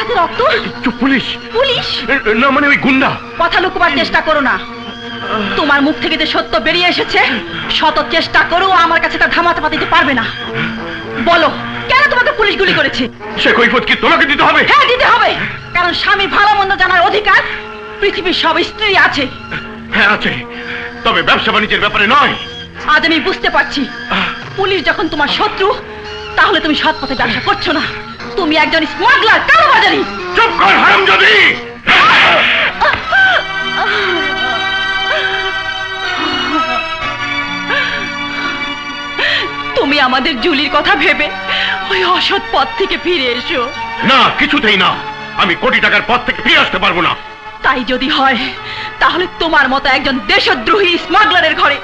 হাতে রক্ত। Police? Police না, মানে ওই গুন্ডা। কথা লুকোবার চেষ্টা করো না। তোমার মুখ থেকে যে সত্য বেরিয়ে এসেছে, শত চেষ্টা করো আমার কাছে তা ধামাতে পাতিতে পারবে না। বলো, কেন তোমাকে পুলিশ গুলি করেছে? সে কৈফিয়ত কি তোমাকে দিতে হবে? হ্যাঁ, দিতে হবে, কারণ স্বামীর ভালো মন্দ জানার অধিকার পৃথিবীর সব স্ত্রী আছে। হ্যাঁ আছে, তবে ব্যবসা বাণিজ্যের ব্যাপারে নয়। আজ আমি বুঝতে পারছি, পুলিশ যখন তোমার শত্রু, তাহলে তুমি সৎ পথে ব্যবসা করছো না, তুমি একজন স্মাগলার, কালোবাজারি। চুপ কর হারামজাদি! তুমি আমাদের জুলির কথা ভেবে ওই অসৎ পথ থেকে ফিরে এসো। না, কিছুতেই না, আমি কোটি টাকার পথ থেকে ফিরে আসতে পারবো না। তাই যদি হয়, তাহলে তোমার মতো একজন দেশদ্রোহী স্মাগলারের ঘরে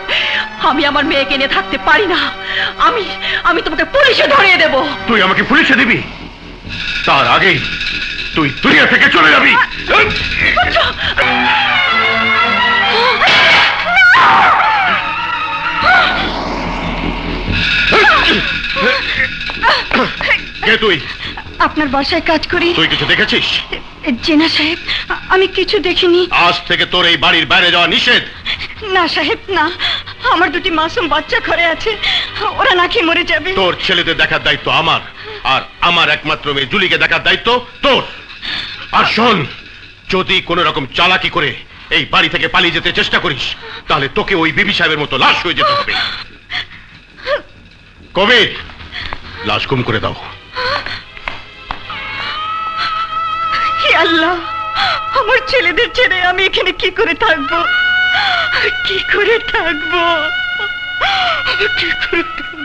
আমি আমার মেয়েকে নিয়ে থাকতে পারি না। আমি তোমাকে পুলিশে ধরিয়ে দেব। তুই আমাকে পুলিশে দিবি? তার আগেই তুই দুনিয়া থেকে চলে যাবি। কে তুই? আপনার বাসায় কাজ করি। তুই কিছু দেখেছিস? জেনা সাহেব, আমি কিছু দেখিনি। আজ থেকে তোর এই বাড়ির বাইরে যাওয়া নিষেধ। না সাহেব, না, আমার দুটি মাসুম বাচ্চা ঘরে আছে, ওরা নাকি মরে যাবে। তোর ছেলেদের দেখার দায়িত্ব আমার, আর আমার একমাত্র মেয়ে জুলিকে দেখার দায়িত্ব তোর। আর শোন, যদি কোন রকম চালাকি করে এই বাড়ি থেকে পালিয়ে যেতে চেষ্টা করিস, তাহলে তোকে ওই বিবি সাহেবের মতো লাশ হয়ে যেতে হবে। কবির, লাশ গুম করে দাও। হে আল্লাহ, আমার ছেলেদের ছেড়ে আমি এখানে কি করে থাকবো? কি করে থাকবো? কি করে থাকবো?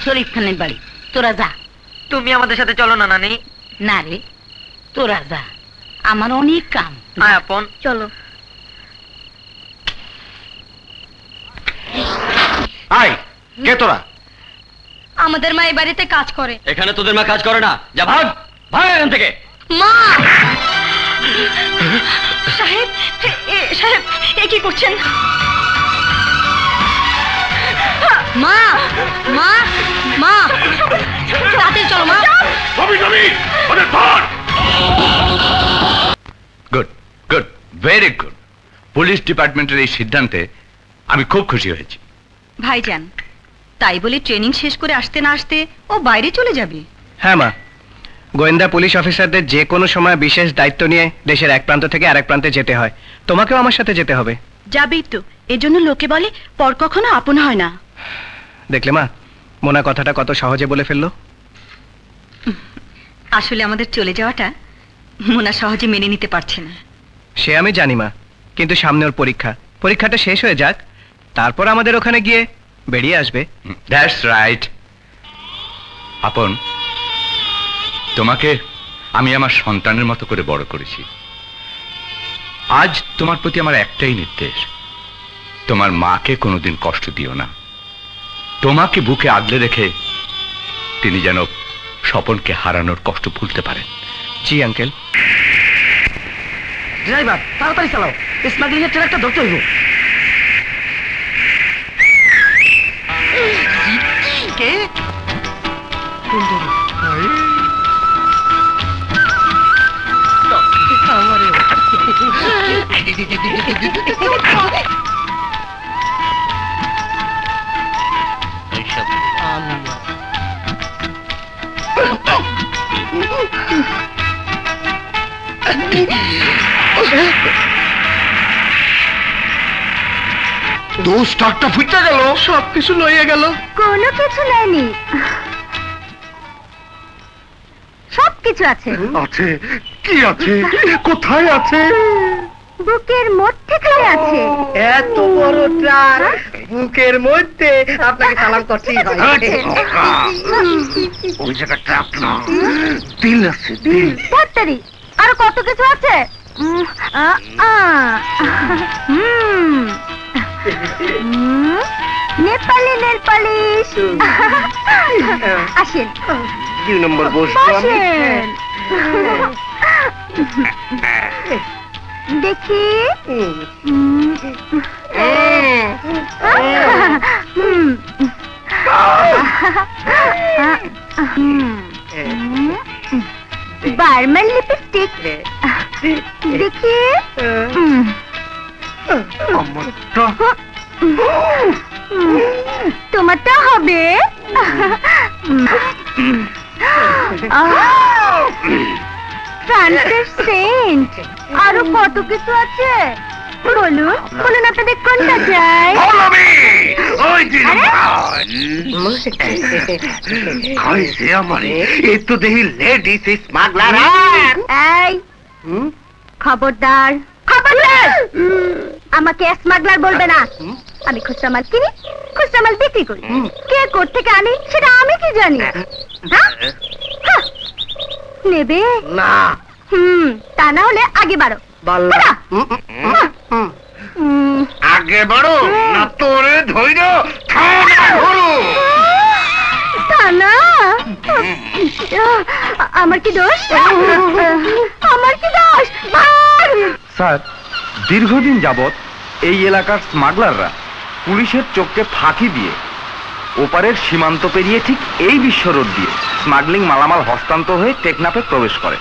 শরীফ খানের বাড়ি, তোরা যা। তুমি আমাদের সাথে চলো না নানি। না রে, তোরা যা, আমার অনেক কাম। হ্যাঁ আপন, চলো। আয়, কে তোরা? আমাদের মা এই বাড়িতে কাজ করে। এখানে তোদের মা কাজ করে না, যা ভাগ, ভাগ এখান থেকে। মা! সাহেব, সাহেব, এ কি করছেন? মা, মা, মা, তাড়াতাড়ি চলো মা। Good good, very good. Police ডিপার্টমেন্টের এই সিদ্ধান্তে আমি খুব খুশি হয়েছি। ভাইজান, তাই বলে ট্রেনিং শেষ করে আসতে না আসতে ও বাইরে চলে যাবে? হ্যাঁ মা, গোয়েন্দা পুলিশ অফিসারদের যে কোনো সময় বিশেষ দায়িত্ব নিয়ে দেশের এক প্রান্ত থেকে আরেক প্রান্তে যেতে হয়। তোমাকেও আমার সাথে যেতে হবে। যাবেই তো, এজন্য লোকে বলে পর কখনো আপন হয় না। দেখলে মা, মোনা কথাটা কত সহজে বলে ফেললো। আসলে আমাদের চলে যাওয়াটা মোনা সহজে মেনে নিতে পারছে না। সে আমি জানি মা, কিন্তু সামনে ওর পরীক্ষা, পরীক্ষাটা শেষ হয়ে যাক, তারপর আমাদের ওখানে গিয়ে বেরিয়ে আসবে। That's right. আপন, তোমাকে আমি আমার সন্তানের মতো করে বড় করেছি। আজ তোমার প্রতি আমার একটাই নির্দেশ, তোমার মাকে কোনোদিন কষ্ট দিও না। তোমাকে বুকে আগলে রেখে তিনি যেন স্বপনকে হারানোর কষ্ট ভুলতে পারেন। জি আঙ্কেল। ড্রাইভার তাড়াতাড়ি চালাও, স্মাগলিং এর ট্রাকটা ধরতে হইব। কে? দোষ ট্রাকটা ফুটতে গেল, সবকিছু লইয়া গেল। কোনো কিছু নেয়নি, সবকিছু আছে। আছে? কি আছে? কোথায় আছে? বুকের মধ্যে আছে। এত বড় ট্রাক বুকের মধ্যে, আপনাকে সালাম করছি। ওই জায়গা ট্রাক না, দিল আছে, দিল। ব্যাটারি আর কত কিছু আছে। Nepali nail polish. আসেন 2 নম্বর বসবো আমি। বসেন। দেখি বার্মান লিপস্টিক দেখি। তোমারটা হবে। ফ্রান্সের সেন্ট, আরো কত কিছু আছে। বলুন বলুন আপনাদের কোনটা চাই? এই তো দেখি লেডিস স্মাগলার। এই খবরদার খবরদার, আমাকে স্মাগলার বলবে না। আমি খুচরা মাল কিনি, খুচরা মাল বিক্রি করি। কে কোত্থেকে আনি সেটা আমি কি জানি? নেবে না? তা না হলে আগে বাড়ো। আগে বাড়ো না তোরে ধইর তা না। আমার কি দোষ? আমার কি দোষ? স্যার, দীর্ঘদিন যাবৎ এই এলাকার স্মাগলাররা পুলিশের চোখকে ফাঁকি দিয়ে ওপারের সীমান্ত পেরিয়ে ঠিক এই বিশ্ব রোড দিয়ে স্মাগলিং মালামাল হস্তান্তর হয়ে টেকনাফে প্রবেশ করে।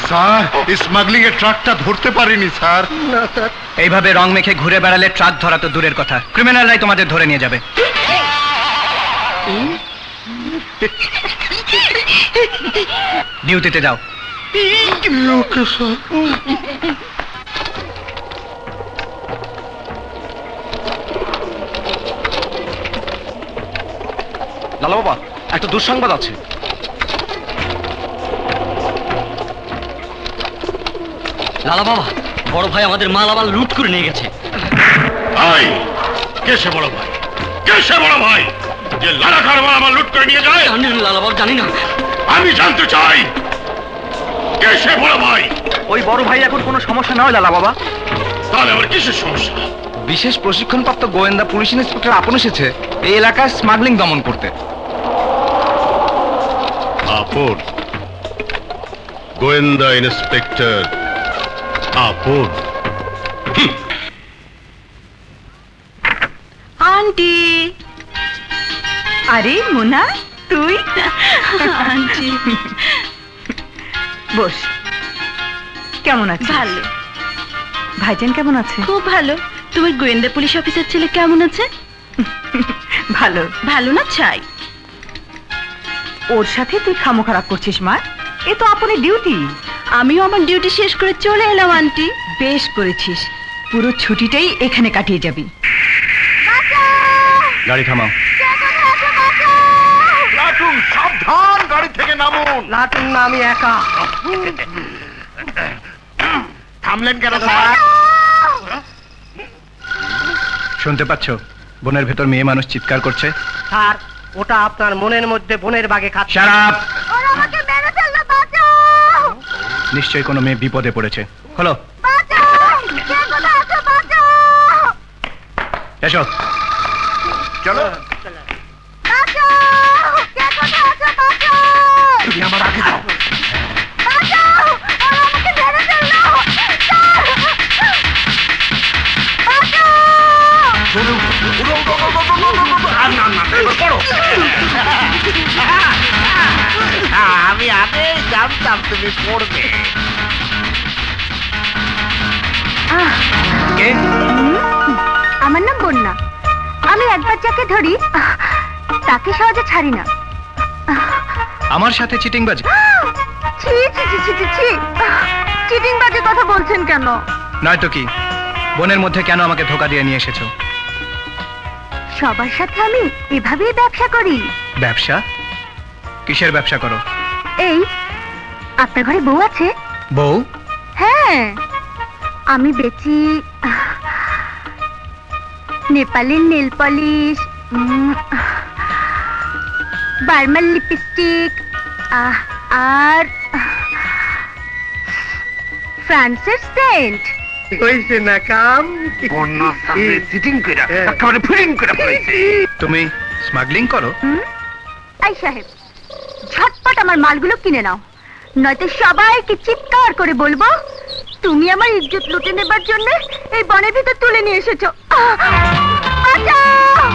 স্যার, স্মাগলিং এর ট্রাকটা ধরতে পারিনি স্যার। এইভাবে রং মেখে ঘুরে বেড়ালে ট্রাক ধরা তো দূরের কথা, ক্রিমিনালরাই তোমাদের ধরে নিয়ে যাবে। ডিউটিতে যাও। লালা বাবা, একটা দুঃসংবাদ আছে। লালা বাবা, বড় ভাই আমাদের মালামাল লুট করে নিয়ে গেছে। কে সে বড় ভাই? কে সে বড় ভাই যে লালাখার মালামাল লুট করে নিয়ে যায়? জানি না লালা বাবা, জানি না। আমি জানতে চাই কে সে বড় ভাই। ওই বড় ভাই এখন কোনো সমস্যা নয় লালা বাবা। তাহলে আমার কিসের সমস্যা? বিশেষ প্রশিক্ষণপ্রাপ্ত গোয়েন্দা পুলিশ ইন্সপেক্টর আপন এসেছে এই এলাকায় স্মাগলিং দমন করতে। আপন? গোয়েন্দা ইন্সপেক্টর আপন? আন্টি। আরে মোনা, তুই? আন্টি বস। কেমন আছিস? ভালো। ভাইজান কেমন আছে? খুব ভালো। তোমার গোয়েন্দা পুলিশ অফিসার ছেলে কেমন আছে? ভালো। ভালো না চাই? ওর সাথে তুই খামো খারাপ করছিস মা, এ তো আপনি ডিউটি। আমিও আমার ডিউটি শেষ করে চলে এলাম আন্টি। বেশ করেছিস, পুরো ছুটিটাই এখানে কাটিয়ে যাবি। গাড়ি থামাও। লাটুন, সাবধান, গাড়ি থেকে নামুন। লাটুন না, আমি একা। থামলেন কেন স্যার? শুনতে পাচ্ছ বনের ভেতর মেয়ে মানুষ চিৎকার করছে? স্যার, ওটা আপনার মনের মধ্যে বনের বাগে খাচ্ছে। Shut up! নিশ্চয়ই কোনো মেয়ে বিপদে পড়েছে। খোলো। এসো। চলো। তুমি আমার আগে যাও। আমি আগে জানতাম তুমি পড়বে। কে? আমার নাম বন্যা। আমি একবার যাকে ধরি তাকে সহজে ছাড়ি না। আমার সাথে চিটিংবাজি? ছি ছি ছি ছি ছি, চিটিংবাজি কথা বলছেন কেন? নয়তো কি, বনের মধ্যে কেন আমাকে ধোকা দিয়ে নিয়ে এসেছো? সবার সাথে আমি এভাবেই ব্যবসা করি। ব্যবসা? কিসের ব্যবসা করো? এই, আপনার ঘরে বউ আছে? বউ? হ্যাঁ, আমি বেচি নেপালি নেল পলিশ, বার্মান লিপস্টিক, আর ফ্রান্সের সেন্ট। হইছে না কাম সিটিং করে একেবারে ফিটিং করে ফেলেছে। তুমি স্মাগলিং করো? এই সাহেব, ঝটপট আমার মালগুলো কিনে নাও, নয়তো সবাইকে চিৎকার করে বলবো তুমি আমার ইজ্জত লুটে নেবার জন্য এই বনের ভিতর তুলে নিয়ে এসেছো। বাঁচাও!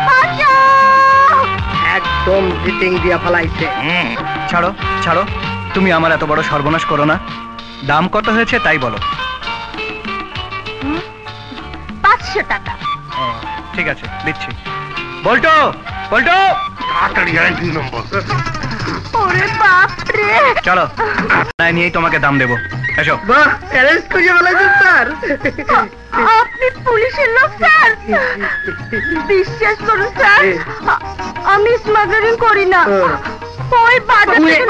বাঁচাও! একদম ফিটিং দিয়া ফলাইছে। ছাড়ো ছাড়ো, তুমি আমার এত বড় সর্বনাশ করো না। দাম কত হয়েছে তাই বলো। 500 টাকা। ঠিক আছে, দিচ্ছি। বল্টু, বল্টু, তাড়াতাড়ি আয় 2 নম্বর। ওরে বাপ রে! চলো, নাই নিয়েই তোমাকে দাম দেবো। এসো। বাহ, অ্যারেস্ট করে ফেলাইছে স্যার। আপনি পুলিশের লোক স্যার? বিশ্বাস করুন স্যার, আমি স্মাগলিং করি না। ওই বাজার থেকে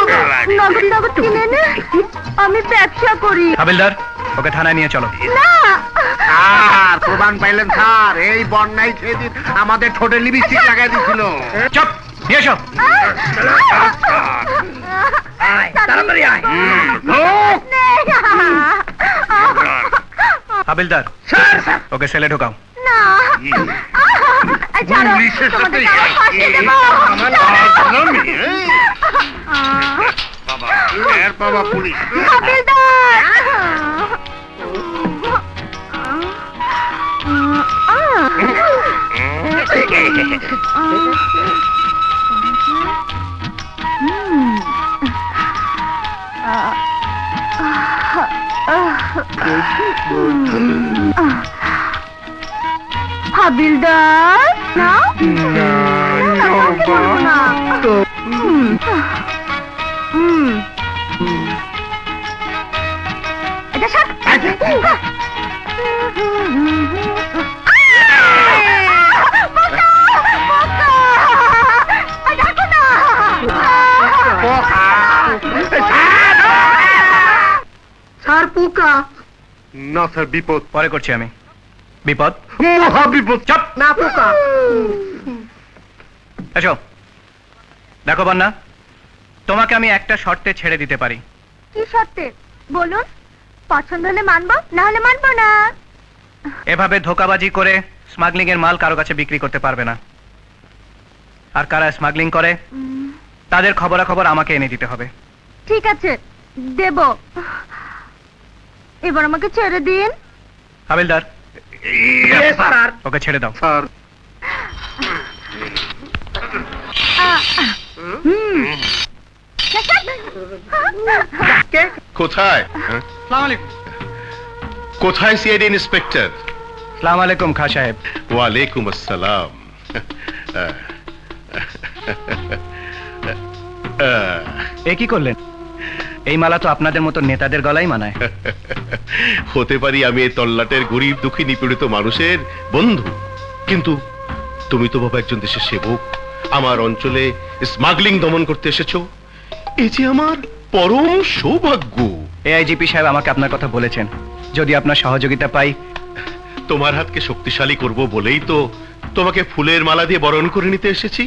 নগদ নগদ কিনে এনে আমি ব্যবসা করি। হাবিলদার, ওকে থানায় নিয়ে চলো। না, স্যার প্রমাণ পাইলেন স্যার? এই বন্যায় সেদিন আমাদের ঠোঁটে লিপস্টিক লাগাই দিয়েছিল। চুপ, নিয়ে এসো। তাড়াতাড়ি আয়। হাবিলদার, ওকে সেলে ঢোকাও। না, ছাড়ো, তোমাদেরকে আমার ফাঁসি দেবো। বাবা, এর বাবা পুলিশ। হাবিলদার! হাবিলদার, না এটা সব স্যার পোকা। না স্যার, বিপদ। পরে করছি আমি। বিপদ? মহা বিপদ। চুপ। না পোকা। এসো। দেখো বন্যা, তোমাকে আমি একটা শর্তে ছেড়ে দিতে পারি। কি শর্তে বলুন? পছন্দ হলে মানবো, না হলে মানবো না। এভাবে ধোকাবাজি করে স্মাগলিং এর মাল কারো কাছে বিক্রি করতে পারবে না। আর কারা স্মাগলিং করে তাদের খবরাখবর আমাকে এনে দিতে হবে। ঠিক আছে, দেব। এবার আমাকে ছেড়ে দিন। হাবিলদার, স্যার। ওকে ছেড়ে দাও। স্যার, কোথায়? আসসালামু আলাইকুম। কোথায় সিআইডি ইন্সপেক্টর? আসসালামু আলাইকুম খাঁ সাহেব। ওয়ালাইকুম আসসালাম। এ কি করলেন? এই মালা তো আপনাদের মতো নেতাদের গলায় মানায়। হতে পারি আমি এই তল্লাটের গরিব দুঃখী নিপীড়িত মানুষের বন্ধু, কিন্তু তুমি তো বাবা একজন দেশের সেবক। আমার অঞ্চলে স্মাগলিং দমন করতে এসেছো, এই যে আমার পরম সৌভাগ্য। এআইজিপি সাহেব আমাকে আপনার কথা বলেছেন, যদি আপনার সহযোগিতা পাই। তোমার হাতকে শক্তিশালী করব বলেই তো তোমাকে ফুলের মালা দিয়ে বরণ করে নিতে এসেছি।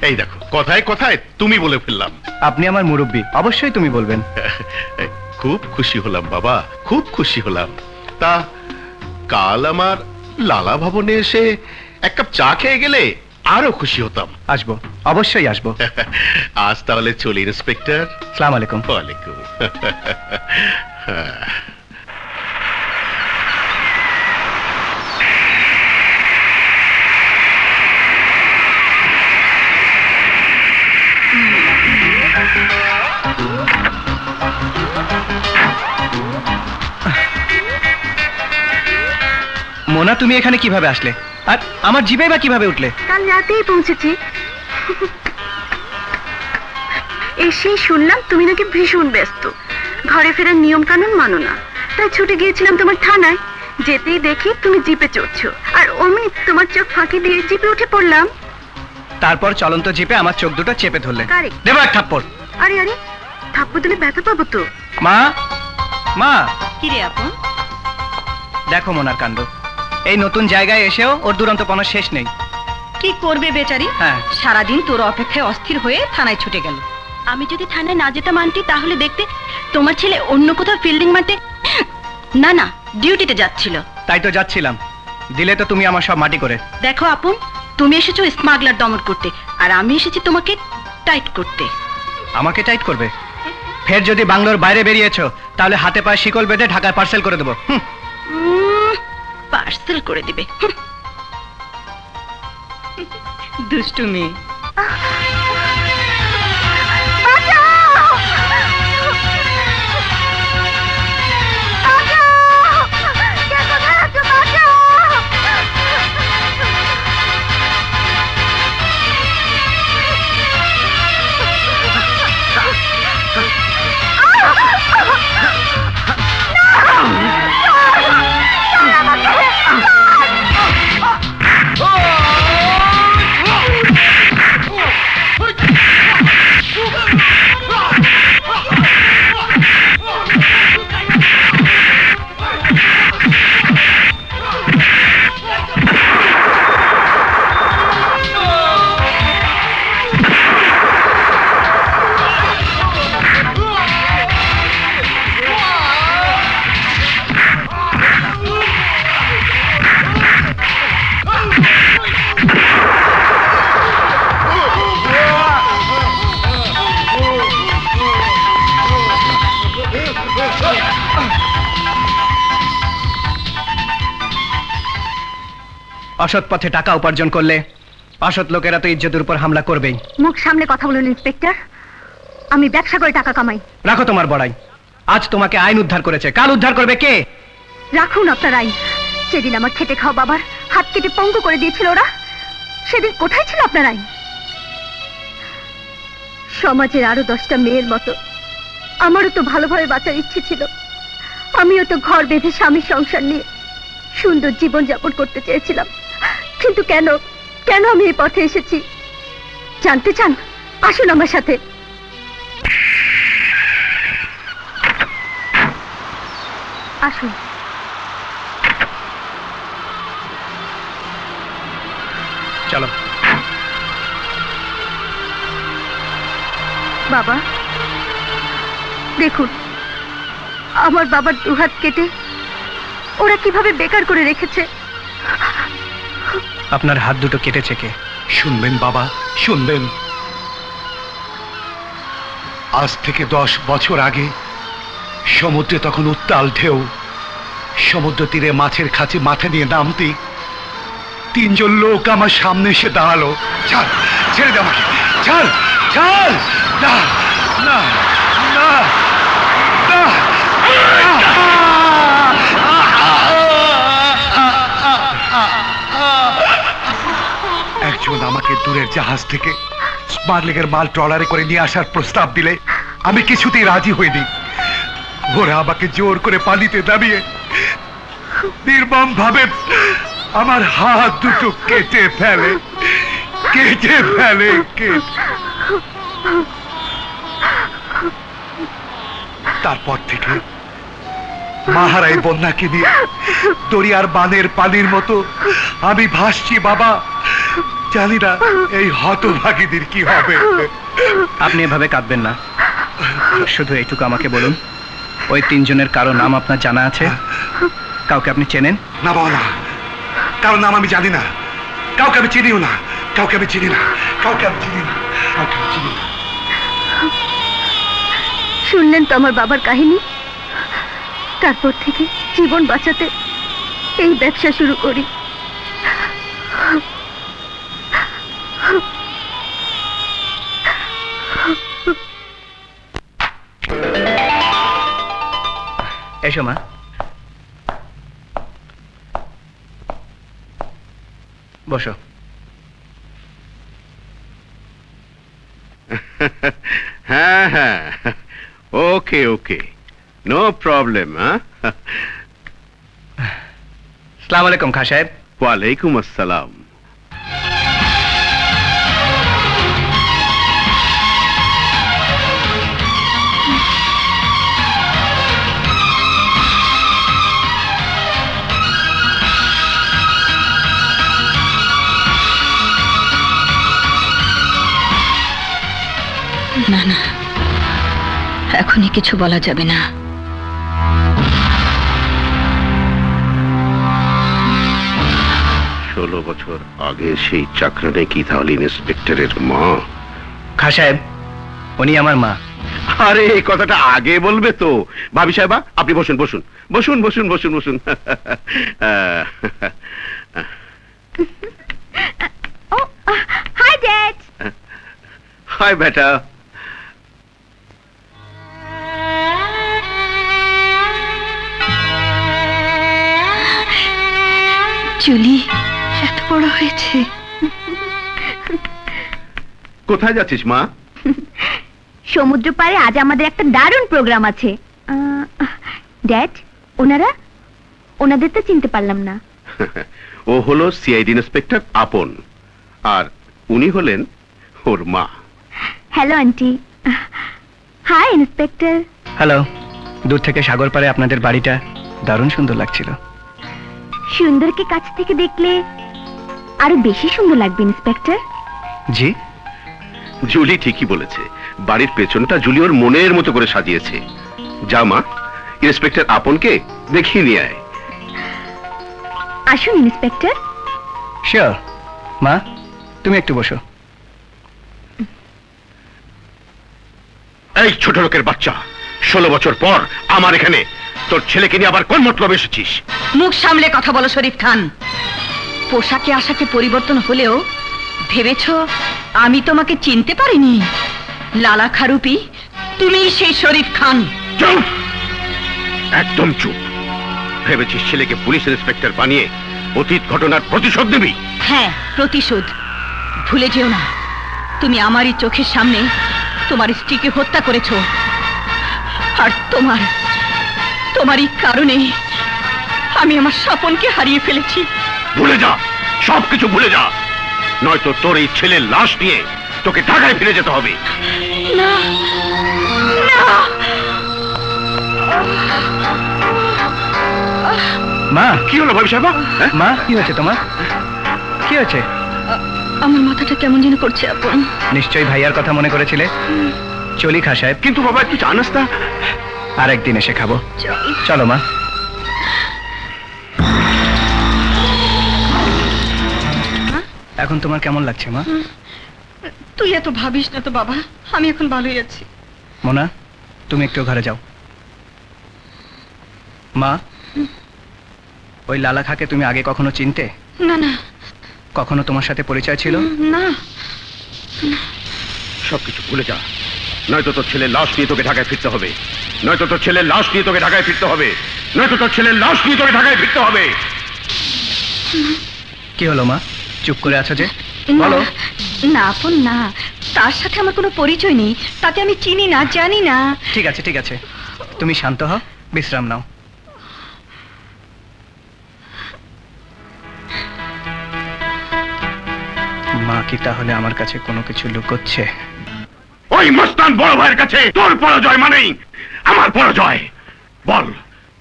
এই দেখো, কথায় কথায় তুমি বলে ফেললাম। আপনি আমার মুরব্বী, অবশ্যই তুমি বলবেন। খুব খুশি হলাম বাবা, খুব খুশি হলাম। তা কাল আমার লালা ভবনে এসে এক কাপ চা খেয়ে গেলে আরো খুশি হতাম। আসবো, অবশ্যই আসবো। আজ তাহলে চলি ইন্সপেক্টর। আসসালামু আলাইকুম। ওয়ালাইকুম। মোনা, তুমি এখানে কিভাবে আসলে? আর আমার জিপে বা কিভাবে উঠলে? কাল রাতেই পৌঁছেছি। এসেই শুনলাম তুমি নাকি ভীষণ ব্যস্ত, ঘরে ফেরার নিয়ম কানুন মানো না, তাই ছুটে গিয়েছিলাম তোমার থানায়। যেতেই দেখি তুমি জিপে চড়ছো, আর অমনি তোমার চোখ ফাঁকি দিয়ে জিপে উঠে পড়লাম। তারপর চলন্ত জিপে আমার চোখ দুটো চেপে ধরলে। Correct. দেবো এক থাপ্পড়। আরে আরে, থাপ্পড় দিলে ব্যথা পাবো তো। মা, মা, কি রে আপন? দেখো মোনার কাণ্ড। এই নতুন জায়গায় এসেও ওর দুরন্তপনা শেষ নেই। কি করবে বেচারি? হ্যাঁ। সারাদিন তোর অপেক্ষায় অস্থির হয়ে থানায় ছুটে গেল। আমি যদি থানায় না যেতাম আন্টি, তাহলে দেখতে তোমার ছেলে অন্য কোথাও ফিল্ডিং মারতে না না, ডিউটিতে যাচ্ছিল। তাই তো যাচ্ছিলাম, দিলে তো তুমি আমার সব মাটি করে। দেখো আপন, তুমি এসেছো স্মাগলার দমন করতে, আর আমি এসেছি তোমাকে টাইট করতে। আমাকে টাইট করবে? ফের যদি বাংলোর বাইরে বেরিয়েছো তাহলে হাতে পায়ে শিকল বেঁধে ঢাকায় পার্সেল করে দেবো। পার্সেল করে দিবে, দুষ্টু মেয়ে। অসৎ পথে টাকা উপার্জন করলে অসৎ লোকেরা তো ইজ্জতের উপর হামলা করবেই। মুখ সামনে কথা বলুন ইন্সপেক্টর, আমি ব্যবসা করে টাকা কামাই। রাখো তোমার বড়াই, আজ তোমাকে আইন উদ্ধার করেছে, কাল উদ্ধার করবে কে? রাখুন আপনার আইন। সেদিন আমার খেটে খাওয়া বাবার হাত কেটে পঙ্গু করে দিয়েছিল ওরা, সেদিন কোথায় ছিল আপনার আইন? সমাজের আরো 10টা মেয়ের মতো আমারও তো ভালোভাবে বাঁচার ইচ্ছে ছিল। আমিও তো ঘর বেঁধে স্বামীর সংসার নিয়ে সুন্দর জীবন যাপন করতে চেয়েছিলাম, কিন্তু কেন কেন আমি এই পথে এসেছি জানতে চান? আসুন আমার সাথে। আসুন। চলো। বাবা দেখুন, আমার বাবার দুহাত কেটে ওরা কিভাবে বেকার করে রেখেছে। আপনার হাত দুটো কেটেছে কে? শুনবেন বাবা, শুনবেন। আজ থেকে 10 বছর আগে সমুদ্রে তখন উত্তাল ঢেউ, সমুদ্র তীরে মাছের খাঁচে মাথা নিয়ে নামতে 3 জন লোক আমার সামনে এসে দাঁড়ালো। ছাড়, ছেড়ে দে আমাকে, ছাড়, ছাড়, না না না না। একজন আমাকে দূরের জাহাজ থেকে স্মাগলিংয়ের মাল ট্রলারে করে নিয়ে আসার প্রস্তাব দিলে আমি কিছুতেই রাজি হইনি। ওরা আমাকে জোর করে পানিতে নামিয়ে নির্মম ভাবে আমার হাত দুটো কেটে ফেলে। তারপর থেকে মাহারাই বন্যাকে নিয়ে দরিয়ার বানের পানির মতো আমি ভাসছি বাবা। জানি না এই হতভাগীদের কি হবে। আপনি এভাবে কাঁদবেন না, শুধু এইটুকু আমাকে বলুন, ওই 3 জনের কারো নাম আপনার জানা আছে? কাউকে আপনি চেনেন? না বাবা, না, কারো নাম আমি জানি না, কাউকে আমি চিনিও না, কাউকে আমি চিনি না, কাউকে আমি চিনি না, কাউকে আমি চিনি না। শুনলেন তো আমার বাবার কাহিনী। তারপর থেকে জীবন বাঁচাতে এই ব্যবসা শুরু করি। এসো মা। বসো। হ্যাঁ হ্যাঁ, ওকে ওকে, নো প্রবলেম। আসসালামু আলাইকুম খাঁ সাহেব। ওয়ালাইকুম আসসালাম। না না, এখনই কিছু বলা যাবে না। 16 বছর আগে সেই চাকরানে কি তাহলে ইন্সপেক্টরের মা? খা সাহেব, উনি আমার মা। আরে এই কথাটা আগে বলবে তো। ভাবি সাহেবা, আপনি বসুন বসুন বসুন বসুন বসুন বসুন। Hi dad. হাই বেটা। জুলি এত বড় হয়েছে। কোথায় যাচ্ছিস মা? সমুদ্র পাড়ে আজ আমাদের একটা দারুণ প্রোগ্রাম আছে। ড্যাড, ওনাদের তো চিনতে পারলাম না। ও হলো সিআইডি ইন্সপেক্টর আপন, আর উনি হলেন ওর মা। Hello aunty. Hi inspector. Hello. দূর থেকে সাগর পাড়ে আপনাদের বাড়িটা দারুণ সুন্দর লাগছিল। সুন্দরকে কাছ থেকে দেখলে আরো বেশি সুন্দর লাগবে ইন্সপেক্টর। জি, জুলি ঠিকই বলেছে। বাড়ির পেছনটা জুলি ওর মনের মতো করে সাজিয়েছে। যা মা, ইন্সপেক্টর আপনকে দেখিয়ে নিয়ে আয়। আসুন ইন্সপেক্টর। শিওর। মা, তুমি একটু বসো। এই ছোট লোকের বাচ্চা, 16 বছর পর আমার এখানে তোর ছেলেকে নিয়ে আবার কোন মতলবে এসেছিস? মুখ সামলে কথা বলো শরীফ খান। পোশাকে আশাকে পরিবর্তন হলেও ভেবেছ আমি তোমাকে চিনতে পারিনি? লালা খারুপি, তুমি সেই শরীফ খান। চুপ, একদম চুপ। ভেবেছিস ছেলেকে পুলিশ ইন্সপেক্টর বানিয়ে অতীত ঘটনার প্রতিশোধ নিবি? হ্যাঁ, প্রতিশোধ। ভুলে যেও না, তুমি আমারই চোখের সামনে তোমার স্ত্রীকে হত্যা করেছো, আর তোমারই কারণে আমি আমার স্বপনকে হারিয়ে ফেলেছি। ভুলে যা, সবকিছু ভুলে যা, নয়তো তোর এই ছেলের লাশ নিয়ে তোকে ঢাকায় ফিরে যেতে হবে। না না। মা, কি হলো ভাবি সাহেবা? মা কি হয়েছে তোমার? কি হয়েছে? আমার মাথাটা কেমন যেন করছে আপন। নিশ্চয়ই ভাইয়ার কথা মনে করেছিলে। চলি খা সাহেব। কিন্তু বাবা, একটু চা নাস্তা? আর একদিন এসে খাবো। চলো মা। এখন তোমার কেমন লাগছে মা? তুই এত ভাবিস না তো বাবা, আমি এখন ভালোই আছি। মোনা, তুমি একটু ঘরে যাও। মা, ওই লালা খাকে তুমি আগে কখনো চিনতে? না না। কখনো তোমার সাথে পরিচয় ছিল? না। সবকিছু ভুলে যা, নয়তো তোর ছেলের লাশ নিয়ে তোকে ঢাকায় ফিরতে হবে। নয়তো তোর ছেলের লাশ নিয়ে তোকে ঢাকায় ফিরতে হবে। নয়তো তোর ছেলের লাশ নিয়ে তোকে ঢাকায় ফিরতে হবে। কি হলো মা, চুপ করে আছো যে? বলো। না আপন না, তার সাথে আমার কোনো পরিচয় নেই, তাকে আমি চিনি না, জানি না। ঠিক আছে ঠিক আছে, তুমি শান্ত হও, বিশ্রাম নাও। মা কি তাহলে আমার কাছে কোনো কিছু লুকোচ্ছে? ওই মস্তান বড় ভাইয়ের কাছে তোর পরাজয় মানেই আমার পরাজয়। বল,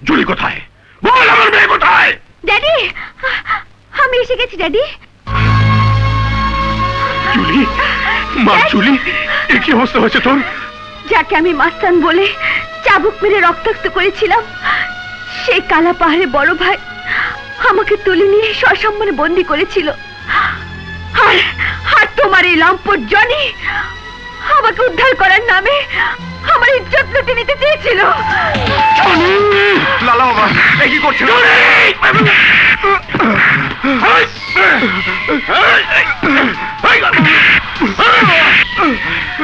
জুলি কোথায়? বল, আমার মেয়ে কোথায়? ড্যাডি, আমি এসে গেছি ড্যাডি। জুলি, মা জুলি, এ কি অবস্থা হয়েছে তোর? যাকে আমি মাস্তান বলে চাবুক মেরে রক্তাক্ত করেছিলাম, সেই কালা পাহাড়ে বড় ভাই আমাকে তুলে নিয়ে সসম্মানে বন্দি করেছিল। আর তোমার এই লম্পট জনি আমাকে উদ্ধার করার নামে আমার ইজ্জত লুটে নিতে চেয়েছিল। লালা বাবা, এ কি করছে?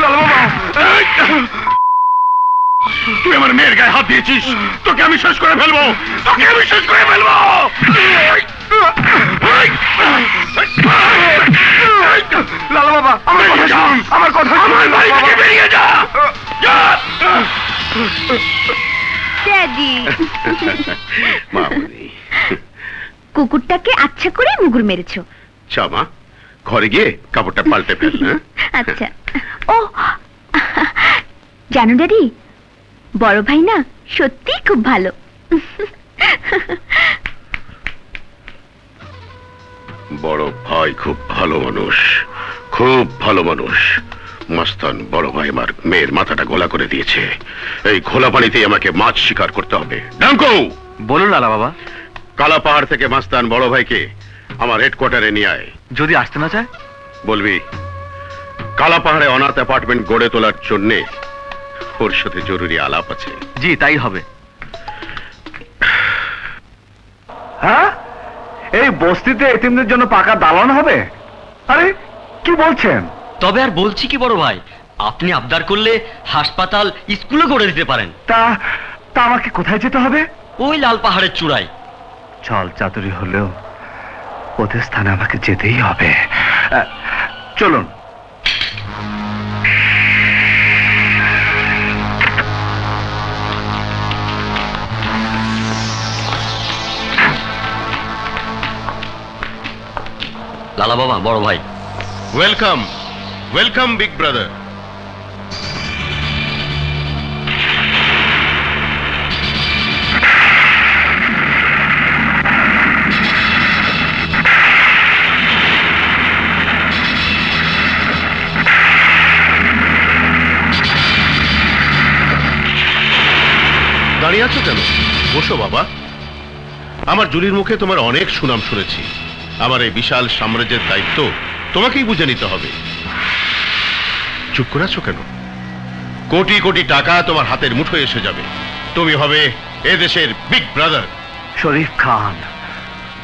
লালা বাবা, তুই আমার মেয়ের গায়ে হাত দিয়েছিস, তোকে আমি শেষ করে ফেলবো, তোকে আমি শেষ করে ফেলবো। লালা বাবা, আমার কথা শুন, আমার কথা শুন। আমার বাড়ি থেকে বেরিয়ে যা। ড্যাডি, মামনি, কুকুরটাকে আচ্ছা করে মুগুর মেরেছো। মা, ঘরে গিয়ে কাপড়টা পাল্টে ফেল। আচ্ছা। ও জানো ড্যাডি, বড় ভাই না সত্যি খুব ভালো। বড় ভাই খুব ভালো মানুষ, খুব ভালো মানুষ। মাস্তান বড় ভাই আমার মেয়ের মাথাটা গোলা করে দিয়েছে। এই ঘোলা পানিতেই আমাকে মাছ শিকার করতে হবে। ডাঙ্কো, বলুন লালা বাবা। কালা পাহাড় থেকে মাস্তান বড় ভাইকে আমার হেডকোয়ার্টারে নিয়ে আয়। যদি আসতে না চায়? বলবি কালা পাহাড়ে অনাথ অ্যাপার্টমেন্ট গড়ে তোলার জন্য ওর সাথে জরুরি আলাপ আছে। জি তাই হবে। হ্যাঁ, এই বস্তিতে এতিমদের জন্য পাকা দালান হবে? আরে কি বলছেন? তবে আর বলছি কি বড় ভাই, আপনি আবদার করলে হাসপাতাল, স্কুলও গড়ে দিতে পারেন। তা আমাকে কোথায় যেতে হবে? ওই লাল পাহাড়ের চূড়ায়। ছল চাতুরি হলেও ওদের স্থানে আমাকে যেতেই হবে। চলুন। লালা বাবা, বড় ভাই। Welcome, welcome big brother. দাঁড়িয়ে আছো কেন? বসো বাবা। আমার জুলির মুখে তোমার অনেক সুনাম শুনেছি। আমার এই বিশাল সাম্রাজ্যের দায়িত্ব তোমাকেই বুঝে নিতে হবে। চুপ করে আছো কেন? কোটি কোটি টাকা তোমার হাতের মুঠোয় এসে যাবে। তুমি হবে এদেশের বিগ ব্রাদার। শরীফ খান,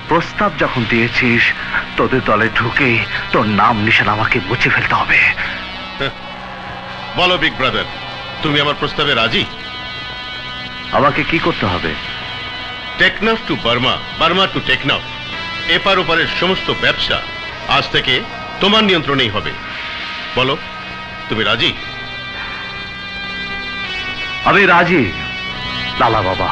প্রস্তাব যখন দিয়েছিস তোদের দলে ঢুকে তোর নাম নিশান আমাকে মুছে ফেলতে হবে। বলো বিগ ব্রাদার, তুমি আমার প্রস্তাবে রাজি? আমাকে কি করতে হবে? Teknaf to Burma, Burma to Teknaf, এপার ওপারের সমস্ত ব্যবসা আজ থেকে তোমার নিয়ন্ত্রণেই হবে। বলো, তুমি রাজি? আমি রাজি লালা বাবা।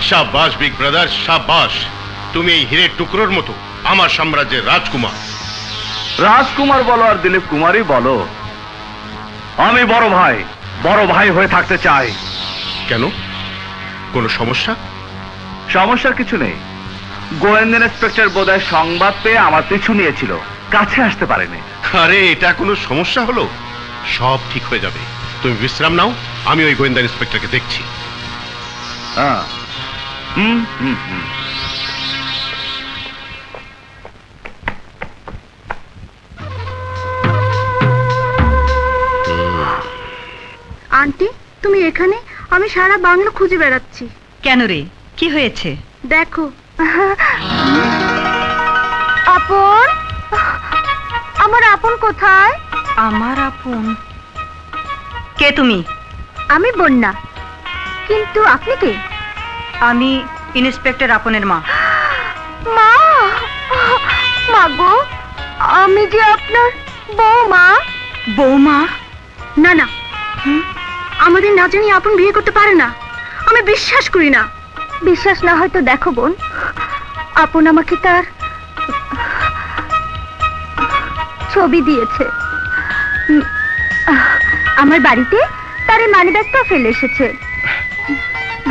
শাবাশ বিগ ব্রাদার, শাবাশ। তুমি এই হীরের টুকরোর মতো আমার সাম্রাজ্যের রাজকুমার। রাজকুমার বলো আর দিলীপ কুমারই বলো, আমি বড় ভাই হয়ে থাকতে চাই। কেন, কোনো সমস্যা? সমস্যার কিছু নেই। গোয়েন্দা ইন্সপেক্টর বোধহয় সংবাদ পেয়ে আমার পিছু নিয়েছিল, কাছে আসতে পারেনি। আরে এটা কোনো সমস্যা হলো? সব ঠিক হয়ে যাবে। তুমি বিশ্রাম নাও, আমি ওই গোয়েন্দা ইন্সপেক্টরকে দেখছি। হ্যাঁ, আন্টি তুমি এখানে? আমি সারা বাংলা খুঁজে বেড়াচ্ছি। কেন রে, কি হয়েছে? দেখো। আপন, আমার আপন কোথায়? আমার আপন? কে তুমি? আমি বন্যা। কিন্তু আপনি কে? আমি ইন্সপেক্টর আপনের মা। মা? মা গো, আমি যে আপনার বৌমা। বৌমা? না না, আমাদের না জানি আপন বিয়ে করতে পারে না। আমি বিশ্বাস করি না। বিশ্বাস না হয়তো দেখো বোন, আপন আমাকে তার ছবি দিয়েছে। আমার বাড়িতে তার এই মানিব্যাগটা ফেলে এসেছে।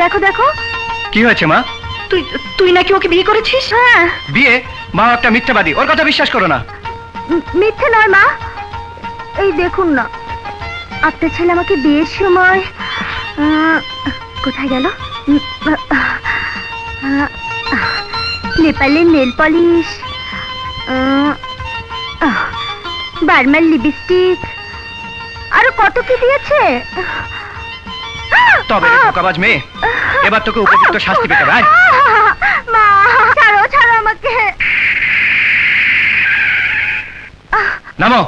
দেখো দেখো। কি হয়েছে মা? তুই নাকি ওকে বিয়ে করেছিস? হ্যাঁ। বিয়ে? মা একটা মিথ্যাবাদী, ওর কথা বিশ্বাস করো না। মিথ্যে নয় মা, এই দেখুন না, আপনার ছেলে আমাকে বিয়ের সময় কোথায় গেল? নেপালের নেল পলিশ, বার্মার লিপস্টিক, আরো কত কি দিয়েছে। তবে রে ধোকাবাজ মেয়ে, এবার তোকে উপযুক্ত শাস্তি পেতে হবে। মা ছাড়ো ছাড়ো আমাকে। নামো।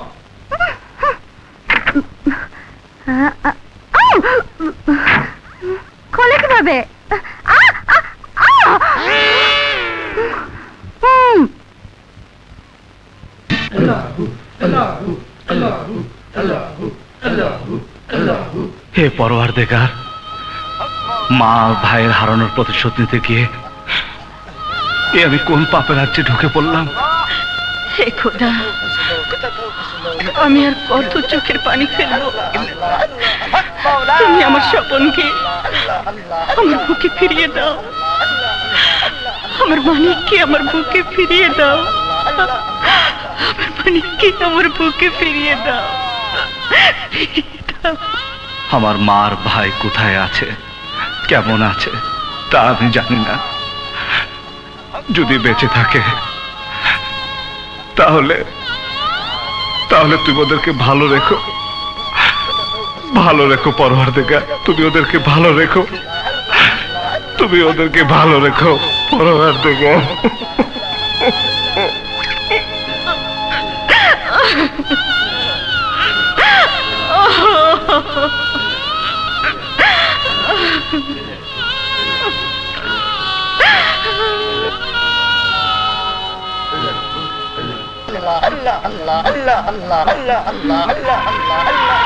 খোলে কিভাবে? হে পরওয়ারদিগার, মা ভাইয়ের হারানোর প্রতিশোধ নিতে গিয়ে আমি কোন পাপের রাজ্যে ঢুকে পড়লাম? হে খোদা, আমি আর কত চোখের পানি ফেলবো? তুমি আমার স্বপনকে আমার বুকে ফিরিয়ে দাও, আমার মানিককে আমার বুকে ফিরিয়ে দাও, আমার মানিককে আমার বুকে ফিরিয়ে দাও। আমার মার ভাই কোথায় আছে, কেমন আছে তা আমি জানি না। যদি বেঁচে থাকে তাহলে তাহলে তুমি ওদেরকে ভালো রেখো, ভালো রেখো পরওয়ারদিগার, তুমি ওদেরকে ভালো রেখো, তুমি ওদেরকে ভালো রেখো পরওয়ারদিগার। আল্লাহ আল্লাহ আল্লাহ আল্লাহ আল্লাহ আল্লাহ আল্লাহ আল্লাহ।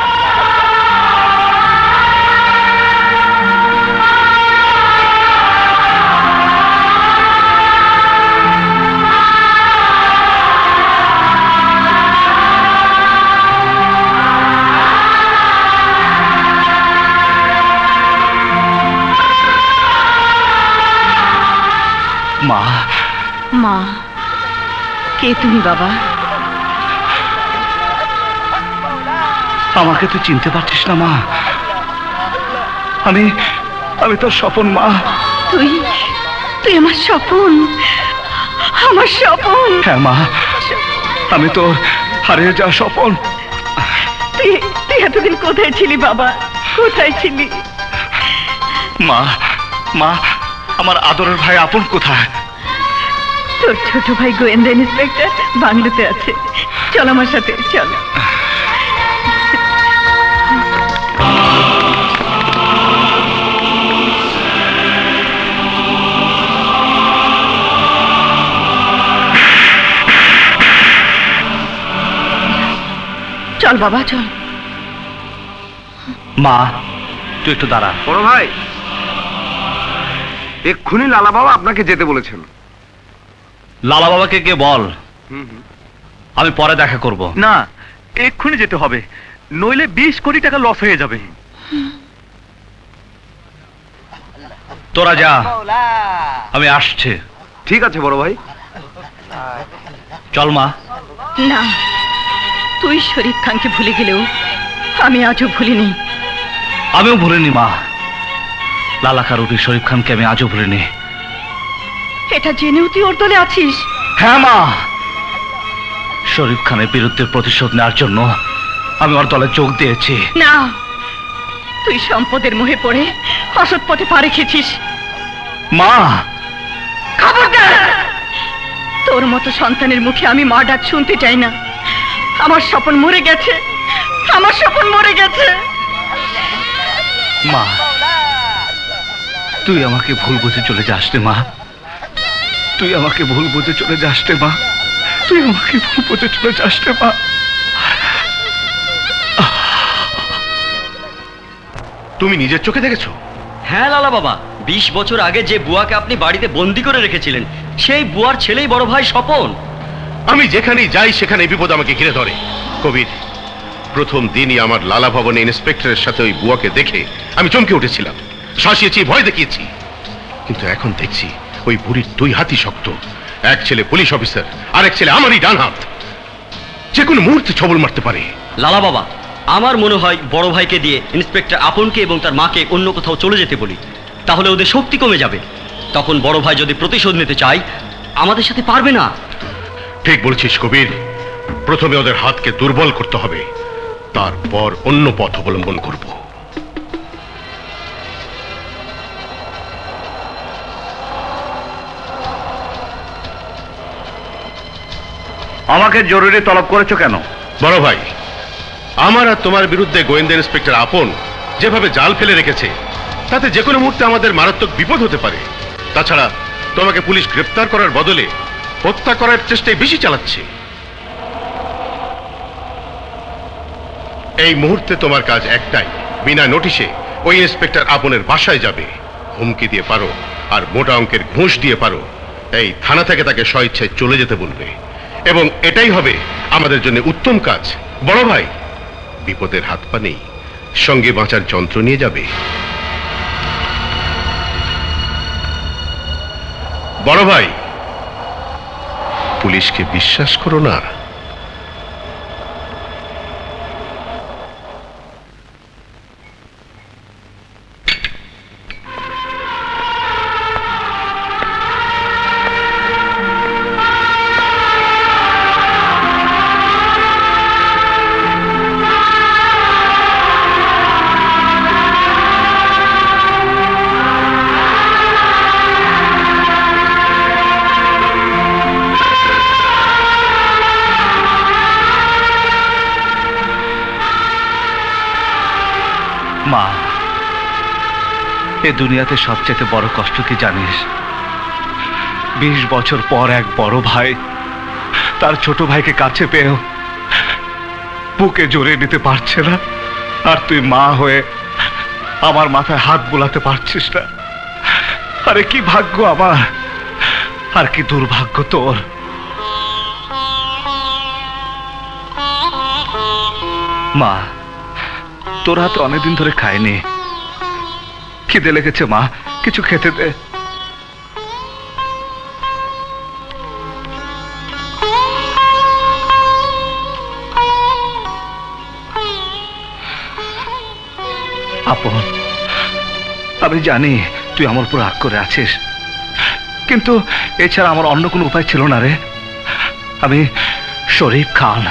মা, মা কে তুমি বাবা? আমাকে তুই চিনতে পারছিস না মা? আমি আমি তোর স্বপন মা। তুই তুই আমার স্বপন, আমার স্বপন। হ্যাঁ মা, আমি তোর হারিয়ে যাওয়া স্বপন। তুই তুই এতদিন কোথায় ছিলি বাবা, কোথায় ছিলি? মা, মা আমার আদরের ভাই আপন কোথায়? তোর ছোট ভাই গোয়েন্দা ইন্সপেক্টর বাংলোতে আছে, চল আমার সাথে চল। চল বাবা চল। মা তুই একটু দাঁড়া। বড় ভাই, এক্ষুনি লালা বাবা আপনাকে যেতে বলেছেন। লালা বাবাকে কে বল, আমি পরে দেখা করব। না, এক্ষুনি যেতে হবে, নইলে 20 কোটি টাকা লস হয়ে যাবে। তোরা যা, আমি আসছি। ঠিক আছে বড় ভাই। চল মা। না, তুই শরীফ খানকে ভুলে গেলেও আমি আজও ভুলিনি। আমিও ভুলিনি মা, লালা কারুটি শরীফ খানকে আমি আজও ভুলিনি। এটা জেনেও তুই ওর দলে আছিস? হ্যাঁ মা, শরীফ খানের বিরুদ্ধে প্রতিশোধ নেওয়ার জন্য আমি ওর দলে যোগ দিয়েছি। না, তুই সম্পদের মোহে পড়ে অসৎ পথে পা রেখেছিস। মা খবরদার! তোর মতো সন্তানের মুখে আমি মা ডাক শুনতে চাই না। আমার স্বপন মরে গেছে, আমার স্বপন মরে গেছে। মা তুই আমাকে ভুল বুঝে চলে যাস রে মা, তুই আমাকে ভুল বুঝে চলে যাস রে মা, তুই আমাকে ভুল বুঝে চলে যাস রে মা। তুমি নিজের চোখে দেখেছো? হ্যাঁ লালা বাবা, 20 বছর আগে যে বুয়াকে আপনি বাড়িতে বন্দি করে রেখেছিলেন, সেই বুয়ার ছেলেই বড় ভাই স্বপন। আমি যেখানেই যাই সেখানে বিপদ আমাকে ঘিরে ধরে। কবির, প্রথম দিনই আমার লালা ভবনে ইন্সপেক্টরের সাথে ওই বুয়াকে দেখে আমি চমকে উঠেছিলাম, শাসিয়েছি, ভয় দেখিয়েছি। কিন্তু এখন দেখছি ওই বুড়ির 2 হাতই শক্ত। এক ছেলে পুলিশ অফিসার, আরেক ছেলে আমারই ডান হাত, যে কোনো মুহূর্তে ছবল মারতে পারে। লালা বাবা, আমার মনে হয় বড় ভাইকে দিয়ে ইন্সপেক্টর আপনকে এবং তার মাকে অন্য কোথাও চলে যেতে বলি, তাহলে ওদের শক্তি কমে যাবে। তখন বড় ভাই যদি প্রতিশোধ নিতে চায় আমাদের সাথে পারবে না। ঠিক বলছিস কবির, প্রথমে ওদের হাতকে দুর্বল করতে হবে, তারপর অন্য পথ অবলম্বন করব। আমাকে জরুরি তলব করেছো কেন? বড় ভাই, আমার আর তোমার বিরুদ্ধে গোয়েন্দা ইন্সপেক্টর আপন যেভাবে জাল ফেলে রেখেছে, তাতে যে কোনো মুহূর্তে আমাদের মারাত্মক বিপদ হতে পারে। তাছাড়া তোমাকে পুলিশ গ্রেপ্তার করার বদলে হত্যা করার চেষ্টায় বেশি চালাচ্ছে। এই মুহূর্তে তোমার কাজ একটাই, বিনা নোটিশে ওই ইন্সপেক্টর আপনের বাসায় যাবে, হুমকি দিয়ে পারো আর মোটা অঙ্কের ঘুষ দিয়ে পারো এই থানা থেকে তাকে স্বইচ্ছায় চলে যেতে বলবে, এবং এটাই হবে আমাদের জন্য উত্তম কাজ। বড় ভাই, বিপদের হাত পা নেই, সঙ্গে বাঁচার যন্ত্র নিয়ে যাবে। বড় ভাই, পুলিশকে বিশ্বাস করো না। মা, এ দুনিয়াতে সবচেয়ে বড় কষ্ট কি জানিস? 20 বছর পর এক বড় ভাই তার ছোট ভাইকে কাছে পেয়েও বুকে জড়িয়ে নিতে পারছে না, আর তুই মা হয়ে আমার মাথায় হাত বুলাতে পারছিস না। আরে কি ভাগ্য আমার, আর কি দুর্ভাগ্য তোর। মা, তোর হাতে অনেকদিন ধরে খাইনি, খিদে লেগেছে মা, কিছু খেতে দে। আপন, আমি জানি তুই আমার উপর রাগ করে আছিস, কিন্তু এছাড়া আমার অন্য কোনো উপায় ছিল না রে। আমি শরীফ খান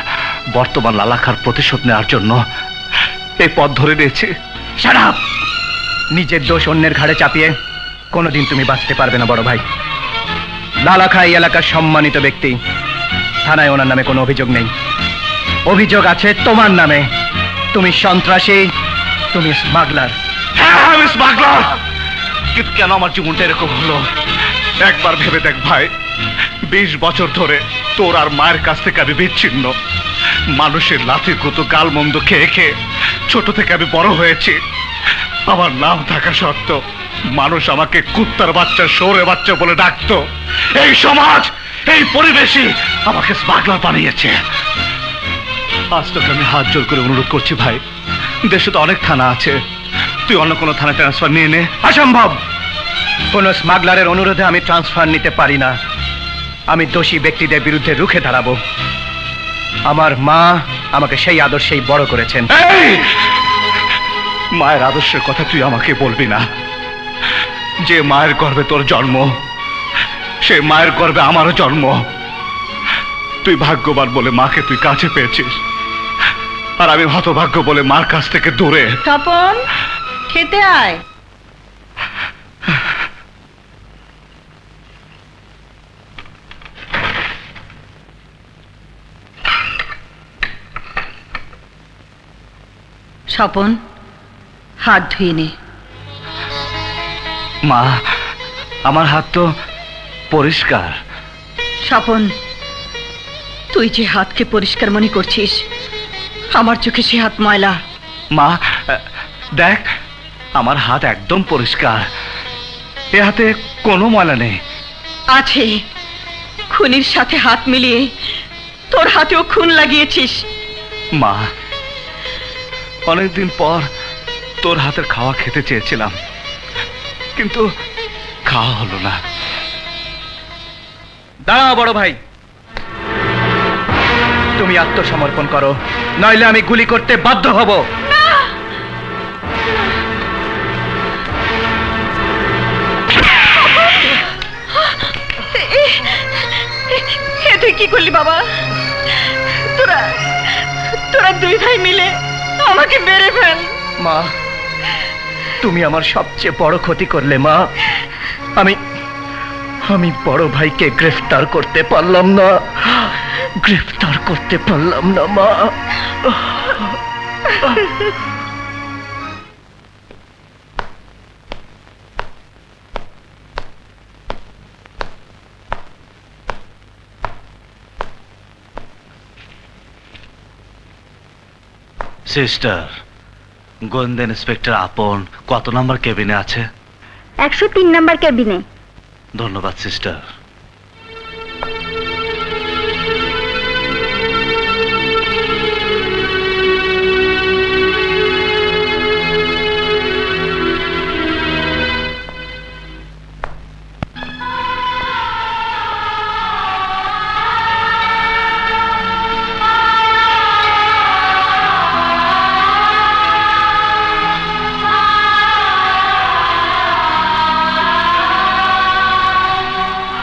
বর্তমান লালাখার প্রতিশোধ নেওয়ার জন্য এই পথ ধরে নিয়েছি। Shut up! নিজের দোষ অন্যের ঘাড়ে চাপিয়ে কোনোদিন তুমি বাঁচতে পারবে না বড় ভাই। লালাখা এই এলাকার সম্মানিত ব্যক্তি, থানায় ওনার নামে কোনো অভিযোগ নেই। অভিযোগ আছে তোমার নামে, তুমি সন্ত্রাসী, তুমি স্মাগলার। হ্যাঁ, আমি স্মাগলার, কিন্তু কেন আমার জীবনটা এরকম হলো? একবার ভেবে দেখ ভাই, 20 বছর ধরে তোর আর মায়ের কাছ থেকে আমি বিচ্ছিন্ন। মানুষের লাথি কুতো গাল মন্দ খেয়ে খেয়ে ছোট থেকে আমি বড় হয়েছি। আমার নাম থাকা সত্ত্বেও মানুষ আমাকে কুত্তার বাচ্চা, শোরে বাচ্চা বলে ডাকতো। এই সমাজ, এই পরিবেশই আমাকে স্মাগলার বানিয়েছে। আজ তোকে আমি হাত জোর করে অনুরোধ করছি ভাই, দেশে তো অনেক থানা আছে, তুই অন্য কোনো থানায় ট্রান্সফার নিয়ে নে। অসম্ভব! কোন স্মাগলারের অনুরোধে আমি ট্রান্সফার নিতে পারি না। আমি দোষী ব্যক্তিদের বিরুদ্ধে রুখে দাঁড়াবো। আমার মা আমাকে সেই আদর্শেই বড় করেছেন। মায়ের আদর্শের কথা তুই আমাকে বলবি না। যে মায়ের গর্ভে তোর জন্ম, সে মায়ের গর্ভে আমারও জন্ম। তুই ভাগ্যবান বলে মাকে তুই কাছে পেয়েছিস, আর আমি হতভাগ্য বলে মার কাছ থেকে দূরে। তপন, খেতে আয়। স্বপন, হাত ধুয়ে নে। মা, আমার হাত তো পরিষ্কার। স্বপন, তুই যে হাতকে পরিষ্কার মনে করছিস, আমার চোখে সে হাত ময়লা। মা দেখ, আমার হাত একদম পরিষ্কার, এ হাতে কোনো ময়লা নেই। আছে, খুনির সাথে হাত মিলিয়ে তোর হাতেও খুন লাগিয়েছিস। মা, অনেকদিন পর তোর হাতের খাওয়া খেতে চেয়েছিলাম, কিন্তু খাওয়া হলো না। দাঁড়াও বড় ভাই, তুমি আত্মসমর্পণ করো, নইলে আমি গুলি করতে বাধ্য হব। তুই কি করলি বাবা? তোরা তোরা দুই ভাই মিলে আমাকে মেরে ফেল। মা, তুমি আমার সবচেয়ে বড় ক্ষতি করলে মা। আমি বড় ভাইকে গ্রেফতার করতে পারলাম না। গ্রেফতার করতে পারলাম না মা। সিস্টার, গোয়েন্দা ইন্সপেক্টর আপন কত নাম্বার কেবিনে আছে? 103 নাম্বার কেবিনে। ধন্যবাদ সিস্টার।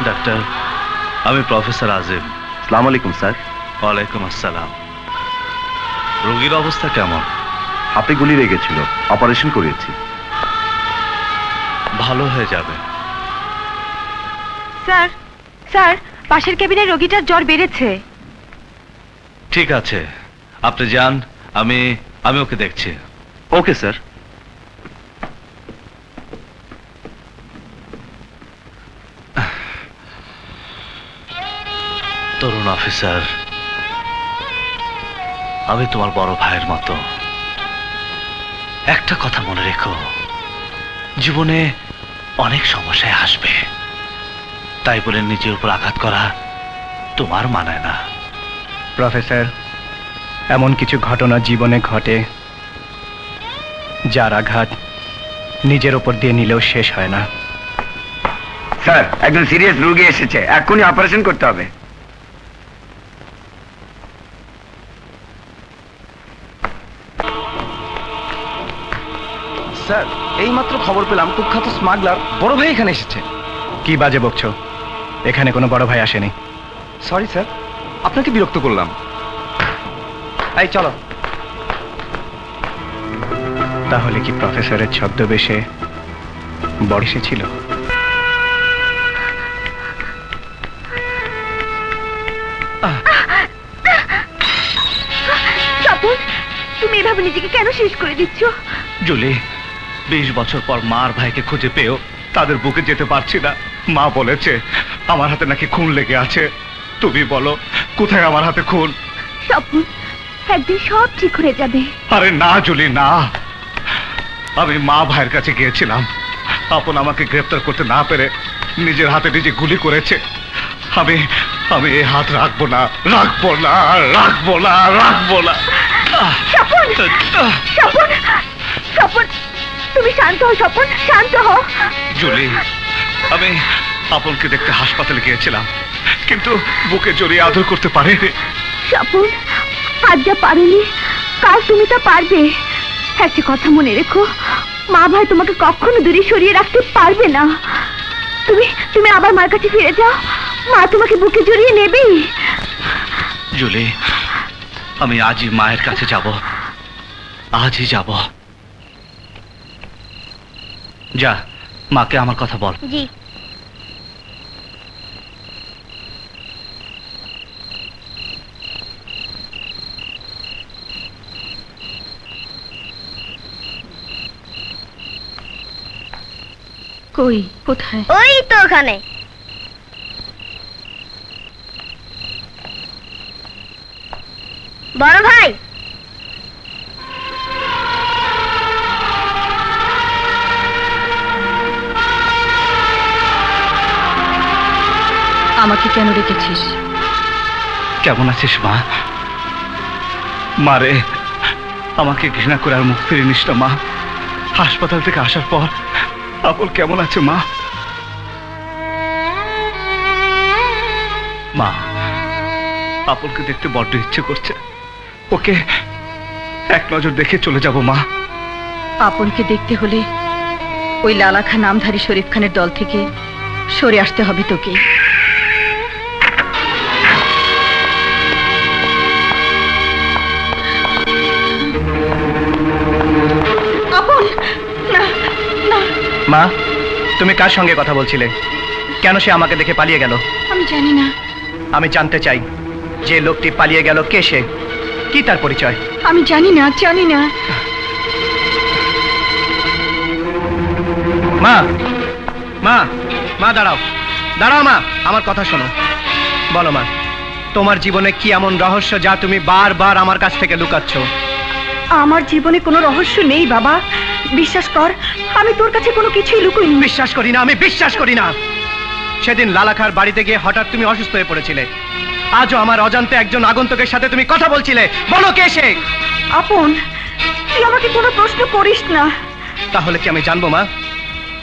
ডাক্তার, আমি প্রফেসর আজিম। আসসালামু আলাইকুম স্যার। ওয়ালাইকুম আসসালাম। রোগীর অবস্থা কেমন? হাতে গুলি লেগেছিল, অপারেশন করিয়েছি। ভালো হয়ে যাবে। স্যার, স্যার, পাশের কেবিনে রোগীটার জ্বর বেড়েছে। ঠিক আছে, আপনি যান, আমি ওকে দেখছি। Okay sir. তরুণ অফিসার, আমি তোমার বড় ভাইয়ের মতো। একটা কথা মনে রেখো, জীবনে অনেক সমস্যায় আসবে, তাই বলে নিজের উপর আঘাত করা তোমার মানায় না। প্রফেসর, এমন কিছু ঘটনা জীবনে ঘটে যার আঘাত নিজের ওপর দিয়ে নিলেও শেষ হয় না। স্যার, একজন সিরিয়াস রোগী এসেছে, এক্ষুনি অপারেশন করতে হবে। স্যার, এইমাত্র খবর পেলাম কুখ্যাত স্মাগলার বড় ভাই এখানে এসেছে। কি বাজে বকছো? এখানে কোনো বড় ভাই আসেনি। সরি স্যার, আপনাকে বিরক্ত করলাম। এই চলো। তাহলে কি প্রফেসরের ছদ্মবেশে বড় এসেছিল? স্বপন, তুমি এভাবে নিজেকে কেন শেষ করে দিচ্ছ? জুলি, 20 বছর পর মার ভাইকে খুঁজে পেয়েও তাদের বুকে যেতে পারছি না। মা বলেছে আমার হাতে নাকি খুন লেগে আছে। তুমি বলো, কোথায় আমার হাতে খুন? স্বপন, একদিন সব ঠিক হয়ে যাবে। আরে না জুলি, না। আমি মা ভাইয়ের কাছে গিয়েছিলাম, আপন আমাকে গ্রেফতার করতে না পেরে নিজের হাতে নিজে গুলি করেছে। আমি এই হাত রাখবো না, রাখবো না, রাখবো না, রাখবো না। স্বপন, স্বপন, স্বপন, তুমি শান্ত হও। স্বপন, শান্ত হও। জুলি, আমি আপনকে দেখতে হাসপাতালে গিয়েছিলাম, কিন্তু বুকে জড়িয়ে আদর করতে পারিনি। স্বপন, আজ যা পারোনি কাল তুমি তা পারবে। একটা কথা মনে রেখো, মা ভাই তোমাকে কখনো দূরে সরিয়ে রাখতে পারবে না। তুমি আবার মার কাছে ফিরে যাও, মা তোমাকে বুকে জড়িয়ে নেবে। জুলি, আমি আজই মায়ের কাছে যাব, আজই যাব। যা, মাকে আমার কথা বল। জি। কই, কোথায়? ওই তো ওখানে। বড় ভাই, আমাকে কেন রেখেছিস? কেমন আছিস মা? মারে, আমাকে ঘৃণা করে আর মুখ ফিরে নিস না মা। হাসপাতাল থেকে আসার পর আপন কেমন আছে মা? মা, আপনকে দেখতে বড্ড ইচ্ছে করছে, ওকে এক নজর দেখে চলে যাব মা। আপনকে দেখতে হলে ওই লালা খান নামধারী শরীফ খানের দল থেকে সরে আসতে হবে তোকে। আপন, না না। মা, তুমি কার সঙ্গে কথা বলছিলে? কেন সে আমাকে দেখে পালিয়ে গেল? আমি জানি না। আমি জানতে চাই যে লোকটি পালিয়ে গেল কে সে, কি তার পরিচয়? আমি জানি না, জানি না। মা, মা, মা দাঁড়াও, দাঁড়াও মা, আমার কথা শোনো। বলো মা, তোমার জীবনে কি এমন রহস্য যা তুমি বারবার আমার কাছ থেকে লুকাচ্ছ? আমার জীবনে কোনো রহস্য নেই বাবা, বিশ্বাস কর, আমি তোর কাছে কোনো কিছুই লুকুইনি। বিশ্বাস করি না, আমি বিশ্বাস করি না। সেদিন লালাখার বাড়িতে গিয়ে হঠাৎ তুমি অসুস্থ হয়ে পড়েছিলে। আজও আমার অজান্তে একজন আগন্তুকের সাথে তুমি কথা বলছিলে। বলো কে সে? আপন, তুই আমাকে কোনো প্রশ্ন করিস না। তাহলে কি আমি জানবো মা,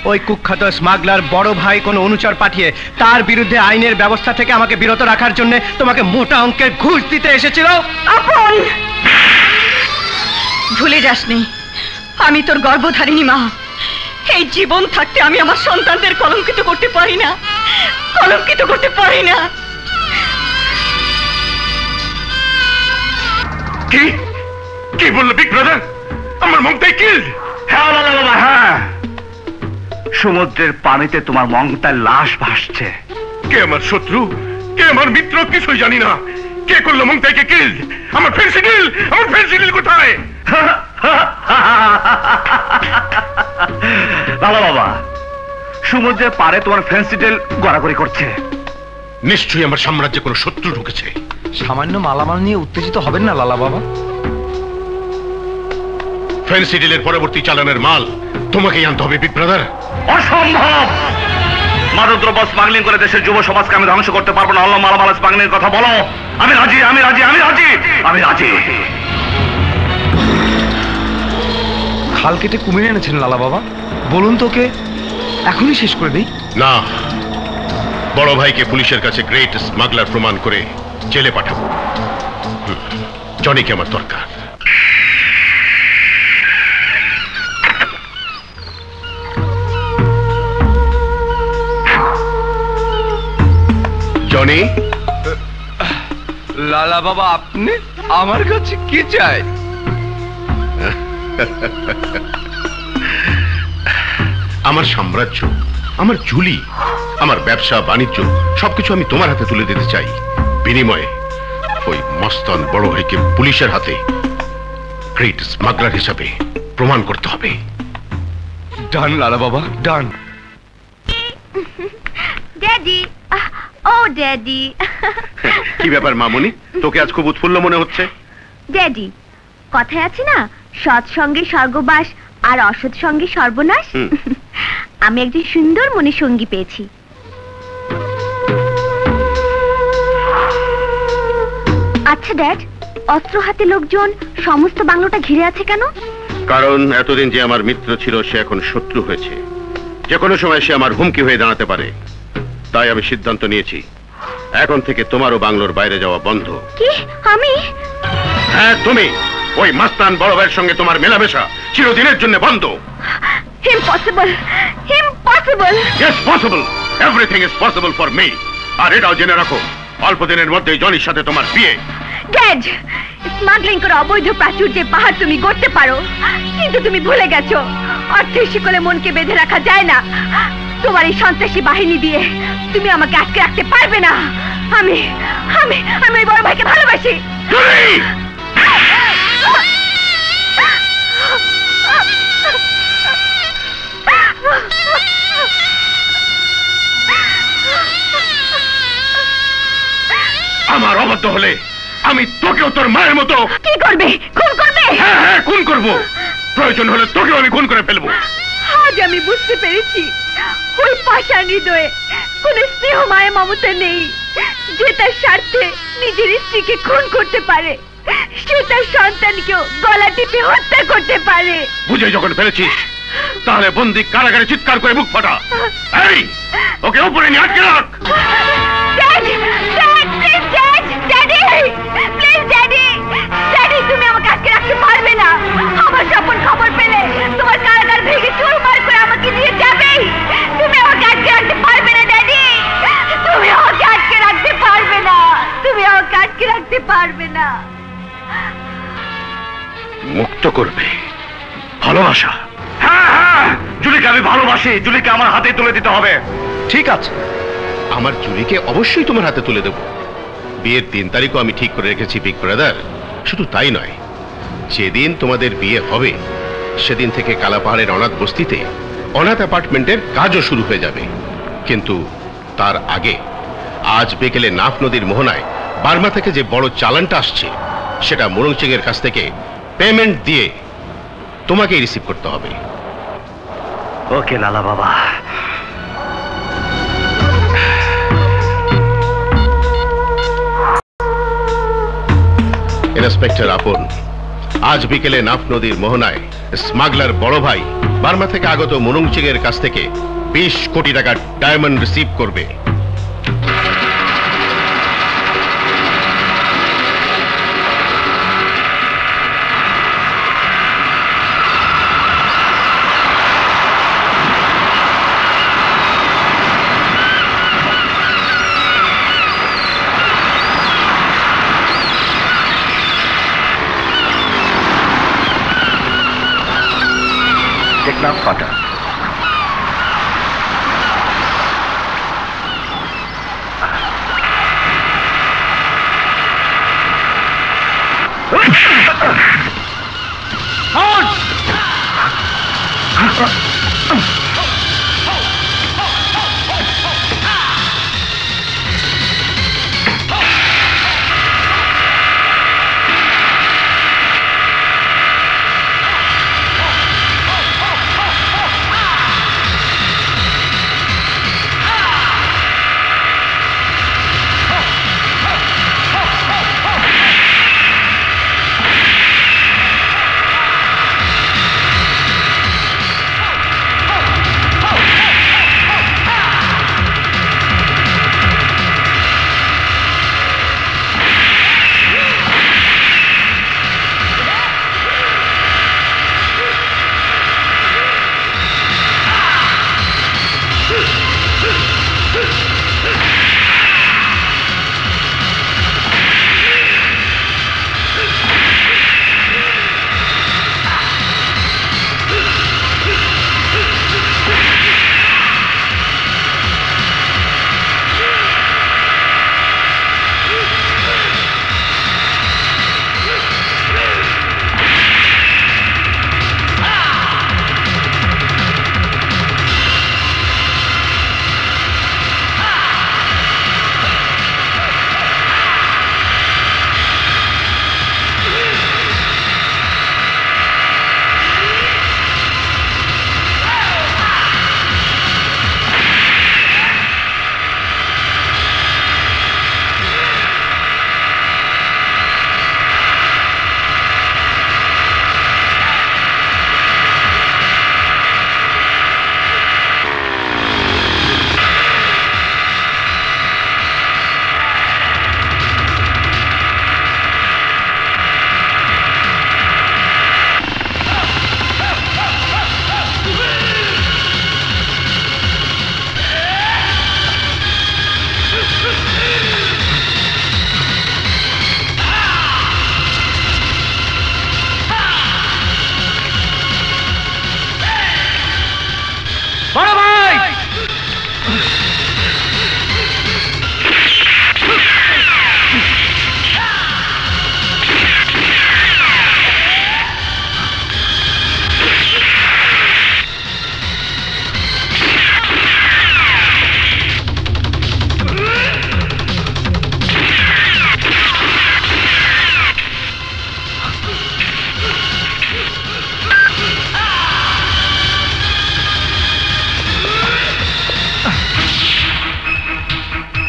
ওই কুখ্যাত স্মাগলার বড় ভাই কোনো অনুচর পাঠিয়ে তার বিরুদ্ধে আইনের ব্যবস্থা থেকে আমাকে বিরত রাখার জন্য তোমাকে মোটা অঙ্কের ঘুষ দিতে এসেছিল? আপন, ভুলে যাসনি আমি তোর গর্ভধারিণী মা। এই জীবন থাকতে আমি আমার সন্তানদের কলঙ্কিত করতে পারি না, কলঙ্কিত করতে পারি না। কি কি বললো বিগ ব্রাদার? আমার মমতাই কিল্ড? হ্যাঁ বাবা, হ্যাঁ, সমুদ্রের পানিতে তোমার মমতার লাশ ভাসছে। কে আমার শত্রু, কে আমার মিত্র, কিছুই জানি না। কে করলো মমতাইকে কিল্ড? আমার ফেন্সিডিল, আমার ফেন্সিডিল কোথায়? লালা বাবা, সমুদ্রের পাড়ে তোমার ফেন্সিডিল গড়াগড়ি করছে। নিশ্চয়ই আমার সাম্রাজ্যে কোনো শত্রু ঢুকেছে। সামান্য মালামাল নিয়ে উত্তেজিত হবেন না লালা বাবা। ফেন্সিডিলের পরবর্তী চালানের মাল তোমাকেই আনতে হবে বিগ ব্রাদার। অসম্ভব! মাদকদ্রব্য স্মাগলিং করে দেশের যুব সমাজকে আমি ধ্বংস করতে পারবো না। আল্লাহ মালামাল স্মাগলিং কথা বলো, আমি রাজি, আমি রাজি, আমি রাজি, আমি রাজি। খাল কেটে কুমির এনেছেন লালা বাবা, বলুন তোকে এখনই শেষ করে দিই। না, বড় ভাইকে পুলিশের কাছে গ্রেট স্মাগলার প্রমাণ করে জেলে পাঠাবো। জনিকে আমার দরকার। জনি। লালা বাবা, আপনি আমার কাছে কি চাই? আমার সাম্রাজ্য, আমার জুলি, আমার ব্যবসা বাণিজ্য সবকিছু আমি তোমার হাতে তুলে দিতে চাই। বিনিময়ে ওই মস্তান বড় ভাইকে পুলিশের হাতে গ্রেট স্মাগলার হিসাবে প্রমাণ করতে হবে। ডান লালা বাবা, ডান। ড্যাডি, ও ড্যাডি। কি ব্যাপার মামুনি, তোকে আজ খুব উৎফুল্ল মনে হচ্ছে? ড্যাডি, কথায় আছে না, সৎ সঙ্গে স্বর্গবাস আর অসৎ সঙ্গে সর্বনাশ। আমি একজন সুন্দর মনে সঙ্গী পেয়েছি। আচ্ছা ড্যাড, অস্ত্র হাতে লোকজন সমস্ত বাংলোটা ঘিরে আছে কেন? কারণ এতদিন যে আমার মিত্র ছিল সে এখন শত্রু হয়েছে। যে কোনো সময় সে আমার হুমকি হয়ে দাঁড়াতে পারে। তাই আমি সিদ্ধান্ত নিয়েছি, এখন থেকে তোমারও বাংলোর বাইরে যাওয়া বন্ধ। কি? আমি? হ্যাঁ তুমি। ওই মাস্তান বড় ভাইয়ের সঙ্গে তোমার মেলামেশা চিরদিনের জন্য বন্ধ। Impossible, impossible. Yes possible, everything is possible for me. আর এটাও জেনে রাখো, অল্প দিনের মধ্যেই জনির সাথে তোমার বিয়ে। ড্যাড, স্মাগলিং করে অবৈধ প্রাচুর্যের পাহাড় তুমি গড়তে পারো, কিন্তু তুমি ভুলে গেছো অর্থের শিকলে মনকে বেঁধে রাখা যায় না। তোমার এই সন্ত্রাসী বাহিনী দিয়ে তুমি আমাকে আটকে রাখতে পারবে না। আমি আমি আমি ওই বড় ভাইকে ভালোবাসি। আমার অবাধ্য হলে আমি তোকেও তোর মায়ের মতো। কি করবে? খুন করবে? হ্যাঁ হ্যাঁ, খুন করবো। প্রয়োজন হলে তোকেও আমি খুন করে ফেলবো। আজ আমি বুঝতে পেরেছি ওই পাষাণ হৃদয়ে কোন স্নেহ মায়া মমতা নেই যে তার স্বার্থে নিজের স্ত্রীকে খুন করতে পারে। সে তার সন্তানকেও গলা টিপে হত্যা করতে পারে। বুঝে যখন ফেলেছিস তাহলে বন্দি কারাগারে চিৎকার করে মুখ ফাটা। এই ওকে উপরে নিয়ে আটকে রাখ। তুমি আমাকে আটকে রাখতে পারবে না। আমার স্বপন খবর পেলে তোমার কারাগার ভেঙে চুরমার করে আমাকে নিয়ে যাবে। তুমি আমাকে আটকে রাখতে পারবে না ড্যাডি, তুমি আমাকে আটকে রাখতে পারবে না, তুমি আমাকে আটকে রাখতে পারবে না। মুক্ত করবে ভালোবাসা। হ্যাঁ হ্যাঁ, জুলিকে আমি ভালোবাসি, জুলিকে আমার হাতে তুলে দিতে হবে। ঠিক আছে, আমার জুলিকে অবশ্যই তোমার হাতে তুলে দেব। বিয়ের 3 তারিখও আমি ঠিক করে রেখেছি বিগ ব্রাদার। শুধু তাই নয়, যেদিন তোমাদের বিয়ে হবে সেদিন থেকে কালাপাহাড়ের অনাথ বস্তিতে অনাথ অ্যাপার্টমেন্টের কাজও শুরু হয়ে যাবে। কিন্তু তার আগে আজ বিকেলে নাফ নদীর মোহনায় বার্মা থেকে যে বড় চালানটা আসছে সেটা মুরং সিং এর কাছ থেকে পেমেন্ট দিয়ে তোমাকেই রিসিভ করতে হবে। ওকে লালা বাবা। ইন্সপেক্টর আপন, আজ বিকেলে নাফ নদীর মোহনায় স্মাগলার বড় ভাই বার্মা থেকে আগত মুরং সিং এর কাছ থেকে 20 কোটি টাকা ডায়মন্ড রিসিভ করবে। টেকনাফ ফাটা।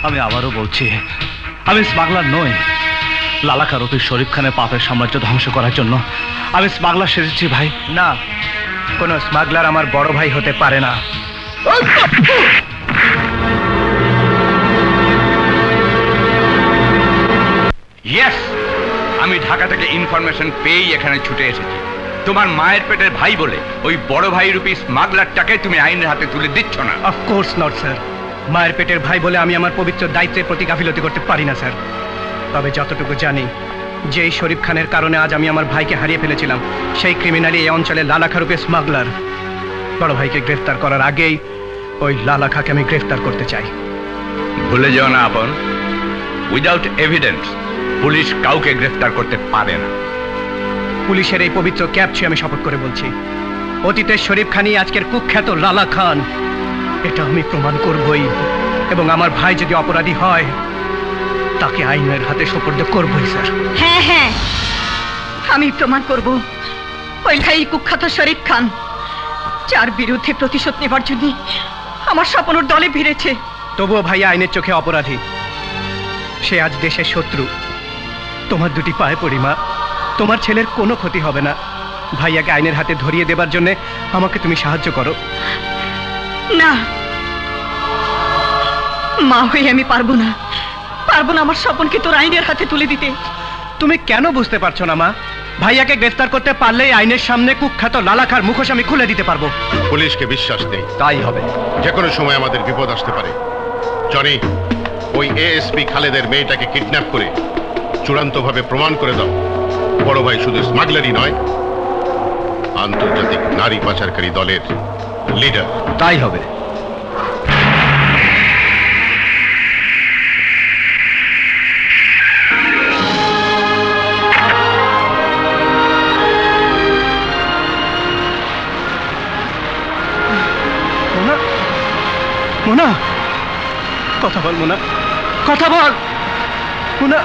আমি আবারও বলছি, আমি স্মাগলার নই। লালাকা রফিক শরীফ খানের পাপের সাম্রাজ্য ধ্বংস করার জন্য আমি স্মাগলার সেজেছি ভাই। না, কোনো স্মাগলার আমার বড় ভাই হতে পারে না। ইয়েস, আমি ঢাকা থেকে ইনফরমেশন পেয়েই এখানে ছুটে এসেছি। তোমার মায়ের পেটের ভাই বলে ওই বড় ভাই রূপী স্মাগলারটাকে তুমি আইনের হাতে তুলে দিচ্ছ না। Of course not sir. মায়ের পেটের ভাই বলে আমি আমার পবিত্র দায়িত্বের প্রতি গাফিলতি করতে পারি না স্যার। তবে যতটুকু জানি, যেই শরীফ খানের কারণে আজ আমি আমার ভাইকে হারিয়ে ফেলেছিলাম, সেই ক্রিমিনালি এই অঞ্চলে লালাখা রূপে স্মাগলার। বড় ভাইকে গ্রেফতার করার আগেই ওই লালাখাকে আমি গ্রেফতার করতে চাই। ভুলে যাও না আপন, উইদাউট এভিডেন্স পুলিশ কাউকে গ্রেফতার করতে পারে না। পুলিশের এই পবিত্র ক্যাপ ছুঁয়ে আমি শপথ করে বলছি, অতীতের শরীফ খানই আজকের কুখ্যাত লালা খান। এটা আমি প্রমাণ করবই, এবং আমার ভাই যদি অপরাধী হয় তাকে আইনের হাতে সোপর্দ করবই স্যার। হ্যাঁ হ্যাঁ, আমি প্রমাণ করব ওই ভাই কুখ্যাত শরীফ খান, যার বিরুদ্ধে প্রতিশোধ নেবার জন্য আমার স্বপনুর দলে ভিড়েছে। তবুও ভাই আইনের চোখে অপরাধী, সে আজ দেশের শত্রু। তোমার দুটি পায়ে পড়ি মা, তোমার ছেলের কোনো ক্ষতি হবে না। ভাইয়াকে আইনের হাতে ধরিয়ে দেবার জন্য আমাকে তুমি সাহায্য করো। না, মা হয়ে আমি পারবো না আমার স্বপনকে তোর আইনের হাতে তুলে দিতে। তুমি কেন বুঝতে পারছো না মা? ভাইয়াকে গ্রেফতার করতে পারলেই আইনের সামনে কুখ্যাত লালাখার মুখোশ আমি খুলে দিতে পারবো। পুলিশকে বিশ্বাস নেই। তাই হবে। যে কোনো সময় আমাদের বিপদ আসতে পারে। জনি, ওই এএসপি খালেদের মেয়েটাকে কিডন্যাপ করে চূড়ান্তভাবে প্রমাণ করে দাও বড় ভাই শুধু স্মাগলারই নয়, আন্তর্জাতিক নারী পাচারকারী দলের লিডার। তাই হবে। মোনা, কথা বল মোনা, কথা বল মোনা।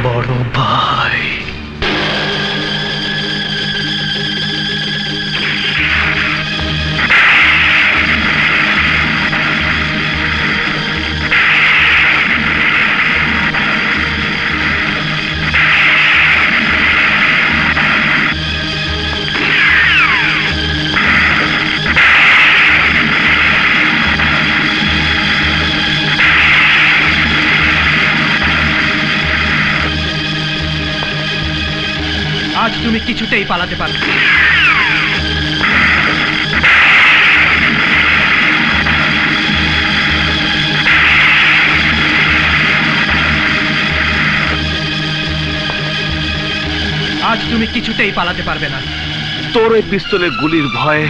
বড় ভাই, আজ তুমি কিছুতেই পালাতে পারবে। আজ তুমি কিছুতেই পালাতে পারবে না। তোর এই পিস্তলের গুলির ভয়ে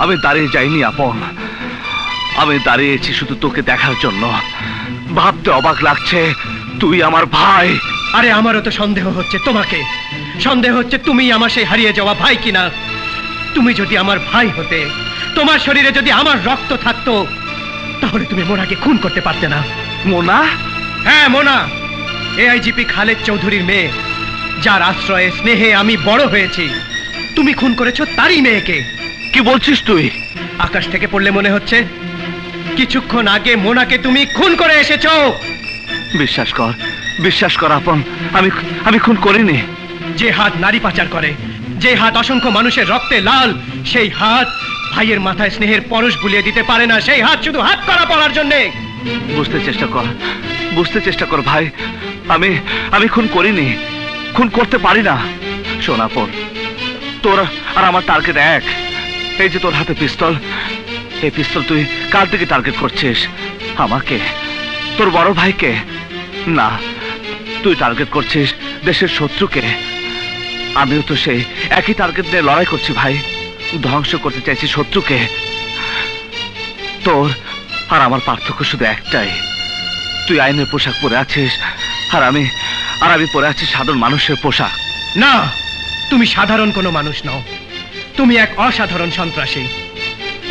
আমি দাঁড়িয়ে যাইনি আপন, আমি দাঁড়িয়েছি শুধু তোকে দেখার জন্য। ভাবতে অবাক লাগছে তুই আমার ভাই। আরে আমারও তো সন্দেহ হচ্ছে তোমাকে, সন্দেহ হচ্ছে তুমি আমার সেই হারিয়ে যাওয়া ভাই কিনা। তুমি যদি আমার ভাই হতে, তোমার শরীরে যদি আমার রক্ত থাকতো, তাহলে তুমি মোনাকে খুন করতে পারতে না। মোনা? হ্যাঁ মোনা, এআইজিপি খালেদ চৌধুরীর মেয়ে, যার আশ্রয়ে স্নেহে আমি বড় হয়েছি। তুমি খুন করেছো তারই মেয়েকে। কি বলছিস তুই? আকাশ থেকে পড়লে মনে হচ্ছে কিছুক্ষণ আগে মোনাকে তুমি খুন করে এসেছো। বিশ্বাস কর, বিশ্বাস কর আপন, আমি খুন করিনি। যে হাত নারী পাচার করে, যে হাত অসংখ্য মানুষের রক্তে লাল, সেই হাত ভাইয়ের মাথায় স্নেহের পরশ বুলিয়ে দিতে পারে না। সেই হাত শুধু হাত করা পড়ার জন্য। বুঝতে চেষ্টা কর ভাই, আমি খুন করিনি, খুন করতে পারি না। শোন আপন, তোর আর আমার টার্গেট এক। এই যে তোর হাতে পিস্তল, এই পিস্তল তুই কার দিকে টার্গেট করছিস? আমাকে, তোর বড় ভাইকে না, তুই টার্গেট করছিস দেশের শত্রুকে। আমিও তো সেই একই টার্গেট নিয়ে লড়াই করছি ভাই, ধ্বংস করতে চাইছি শত্রুকে। তোর আর আমার পার্থক্য শুধু একটাই, তুই আইনের পোশাক পরে আছিস আর আমি পরে আছি সাধারণ মানুষের পোশাক। না, তুমি সাধারণ কোনো মানুষ নও, তুমি এক অসাধারণ সন্ত্রাসী।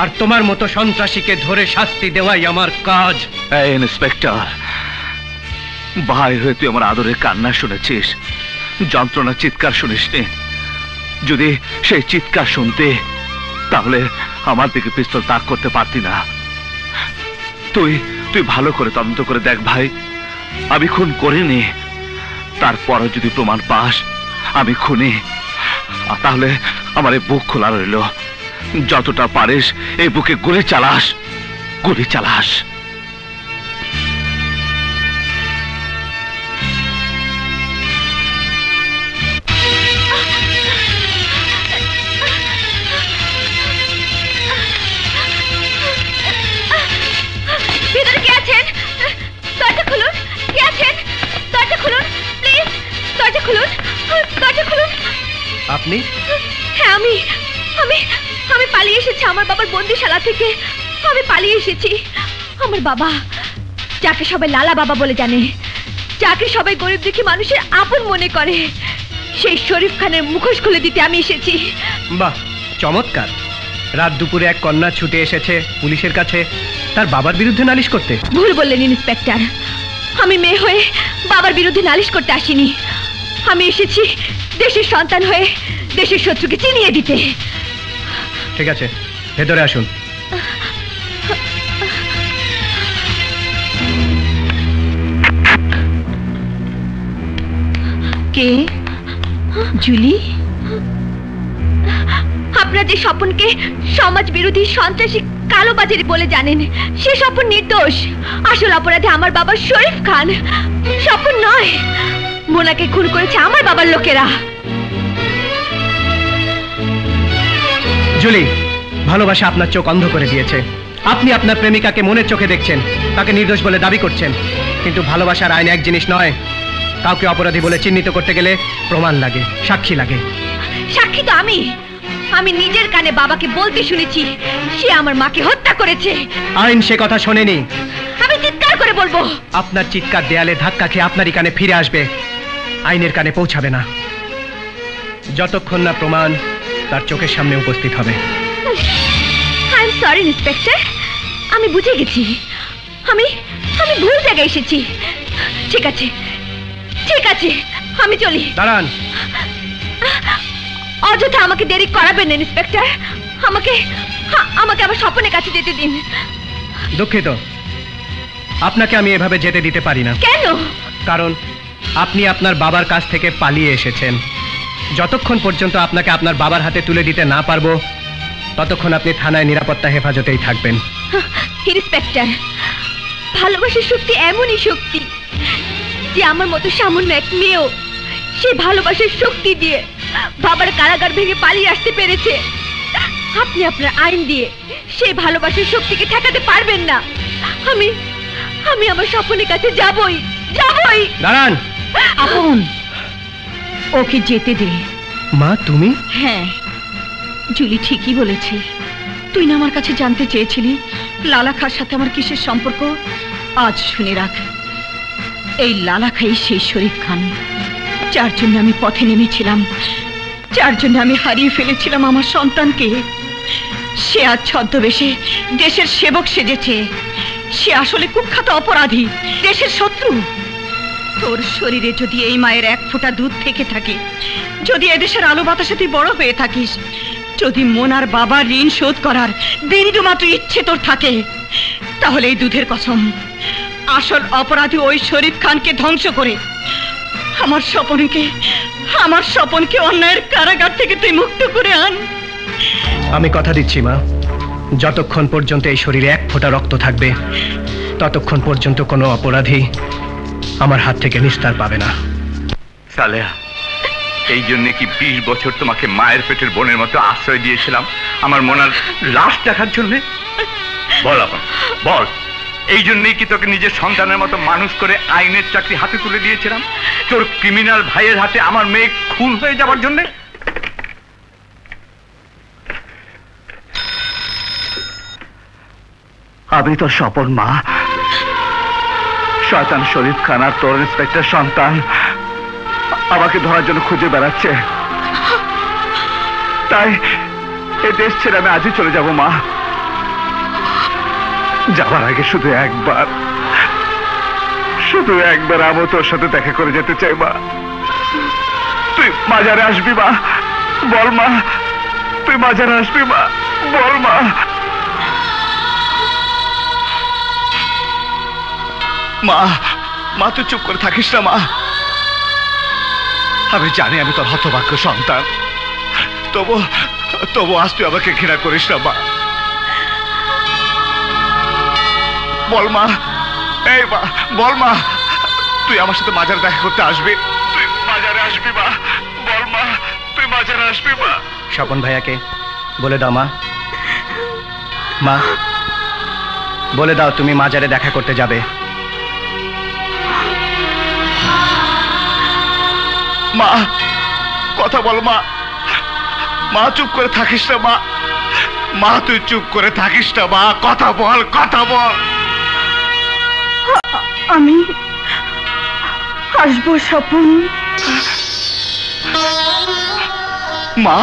আর তোমার মতো সন্ত্রাসীকে ধরে শাস্তি দেওয়াই আমার কাজ। এই ইন্সপেক্টর, ভাই হয়ে তুই আমার আদরের কান্না শুনেছিস, যন্ত্রণা চিৎকার শুনিসনি। যদি সেই চিৎকার শুনতে, তাহলে আমার দিকে পিস্তল তাক করতে পারতি না। তুই ভালো করে তদন্ত করে দেখ ভাই, আমি খুন করিনি। তারপরও যদি প্রমাণ পাস আমি খুনি, তাহলে আমার এই বুক খোলা রইল। যতটা পারিস এই বুকে গুলি চালাস, গুলি চালাস। দরজা খুলুন, দরজা খুলুন। আপনি? হ্যাঁ আমি আমি আমি পালিয়ে এসেছি আমার বাবার বন্দিশালা থেকে। আমি পালিয়ে এসেছি। আমার বাবা, যাকে সবাই লালা বাবা বলে জানে, যাকে সবাই গরিব দুঃখী মানুষের আপন মনে করে, সেই শরীফ খানের মুখোশ খুলে দিতে আমি এসেছি। বাহ, চমৎকার। রাত দুপুরে এক কন্যা ছুটে এসেছে পুলিশের কাছে তার বাবার বিরুদ্ধে নালিশ করতে। ভুল বললেন ইন্সপেক্টর, আমি মেয়ে হয়ে বাবার বিরুদ্ধে নালিশ করতে আসিনি। আমি এসেছি দেশের সন্তান হয়ে দেশের শত্রুকে চিনিয়ে দিতে। ঠিক আছে, ভেতরে আসুন। কে? জুলি? আপনারা যে স্বপনকে সমাজ বিরোধী সন্ত্রাসী কালোবাজারি বলে জানেন, সে স্বপন নির্দোষ। আসল অপরাধী আমার বাবা শরীফ খান, স্বপন নয়। মোনাকে খুন করেছে আমার বাবার লোকেরা। জুলি, ভালোবাসা আপনার চোখ অন্ধ করে দিয়েছে। আপনি আপনার প্রেমিকাকে মনের চোখে দেখছেন, তাকে নির্দোষ বলে দাবি করছেন। কিন্তু ভালোবাসার আইন এক জিনিস নয়। কাউকে অপরাধী বলে চিহ্নিত করতে গেলে প্রমাণ লাগে, সাক্ষী লাগে। সাক্ষী তো আমি নিজের কানে বাবাকে বলতে শুনেছি সে আমার মাকে হত্যা করেছে। আইন সে কথা শোনেনি। আমি চিৎকার করে বলবো। আপনার চিৎকার দেয়ালে ধাক্কা খেয়ে আপনারই কানে ফিরে আসবে, আইনের কানে পৌঁছাবে না, যতক্ষণ না প্রমাণ তার চোখের সামনে উপস্থিত হবে। আই এম সরি ইন্সপেক্টর, আমি বুঝে গেছি। আমি ভুল জায়গায় এসেছি। ঠিক আছে, ঠিক আছে, আমি চলি। দাঁড়ান। অযথা আমাকে দেরি করাবেন ইন্সপেক্টর। আমাকে আমার স্বপনের কাছে যেতে দিন। দুঃখিত, আপনাকে আমি এভাবে যেতে দিতে পারি না। কেন? কারণ আপনি আপনার বাবার কাছ থেকে পালিয়ে এসেছেন। যতক্ষণ পর্যন্ত আপনাকে আপনার বাবার হাতে তুলে দিতে না পারবো, ততক্ষণ আপনি থানায় নিরাপত্তা হেফাজতেই থাকবেন। ইন্সপেক্টর, ভালোবাসার শক্তি এমনই শক্তি যে আমার মতো সামান্য এক মেয়েও সেই ভালোবাসার শক্তি দিয়ে বাবার কারাগার ভেঙে পালিয়ে আসতে পেরেছে। আপনি আপনার আইন দিয়ে সেই ভালোবাসার শক্তিকে ঠেকাতে পারবেন না। আমি আমার স্বপনের কাছে যাবই। দাঁড়ান। আপন, ওকে যেতে দে। মা, তুমি? হ্যাঁ, জুলি ঠিকই বলেছে। তুই না আমার কাছে জানতে চেয়েছিলি লালা খার সাথে আমার কিসের সম্পর্ক? আজ শুনে রাখ, এই লালা খাই সেই শরীফ খান, যার জন্য আমি পথে নেমেছিলাম, যার জন্য আমি হারিয়ে ফেলেছিলাম আমার সন্তানকে। সে আজ ছদ্মবেশে দেশের সেবক সেজেছে। সে আসলে কুখ্যাত অপরাধী, দেশের শত্রু। তোর শরীরে যদি এই মায়ের এক ফোঁটা দুধ থেকে থাকে, যদি এদেশের আলো বাতাসে তুই বড় হয়ে থাকিস, যদি মোনার বাবার ঋণ শোধ করার বিন্দু মাত্র ইচ্ছে তোর থাকে, তাহলে এই দুধের কসম, আসল অপরাধী ওই শরীফ খানকে ধ্বংস করে আমার স্বপনকে অন্যায়ের কারাগার থেকে তুই মুক্ত করে আন। আমি কথা দিচ্ছি মা, যতক্ষণ পর্যন্ত এই শরীরে এক ফোঁটা রক্ত থাকবে, ততক্ষণ পর্যন্ত কোনো অপরাধী আমার হাত থেকে নিস্তার পাবে না। সালেহা, এই জন্য কি 20 বছর তোমাকে মায়ের পেটের বোনের মতো আশ্রয় দিয়েছিলাম, আমার মোনার লাশ দেখার জন্য? বল আপন, বল, এই জন্যই কি তোকে নিজের সন্তানের মতো মানুষ করে আইনের চাকরি হাতে তুলে দিয়েছিলাম, তোর ক্রিমিনাল ভাইয়ের হাতে আমার মেয়ে খুন হয়ে যাওয়ার জন্য? আমি তোর স্বপন মা, শয়তান শরীফ খান আর তোর ইন্সপেক্টর সন্তান আমাকে ধরার জন্য খুঁজে বেড়াচ্ছে। তাই এ দেশ ছেড়ে আমি আজই চলে যাব মা। যাবার আগে শুধু একবার আমি তোর সাথে দেখা করে যেতে চাই মা। তুই মাজারে আসবি মা? বল মা, তুই মাজারে আসবি মা? বল মা। মা তুই চুপ করে থাকিস না মা। আমি জানি আমি তোর হতভাগ্য সন্তান, তবু আজ তুই আমাকে ঘৃণা করিস না মা। বল মা, এই মা, বল মা, তুই আমার সাথে মাজারে দেখা করতে আসবি? তুই মাজারে আসবি মা? বল মা, তুই মাজারে আসবি মা? স্বপন ভাইয়াকে বলে দাও মা, মা বলে দাও তুমি মাজারে দেখা করতে যাবে। মা কথা বল মা, মা চুপ করে থাকিস না মা, মা তুই চুপ করে থাকিস না মা, কথা বল কথা বল। আমি আসবো স্বপন। মা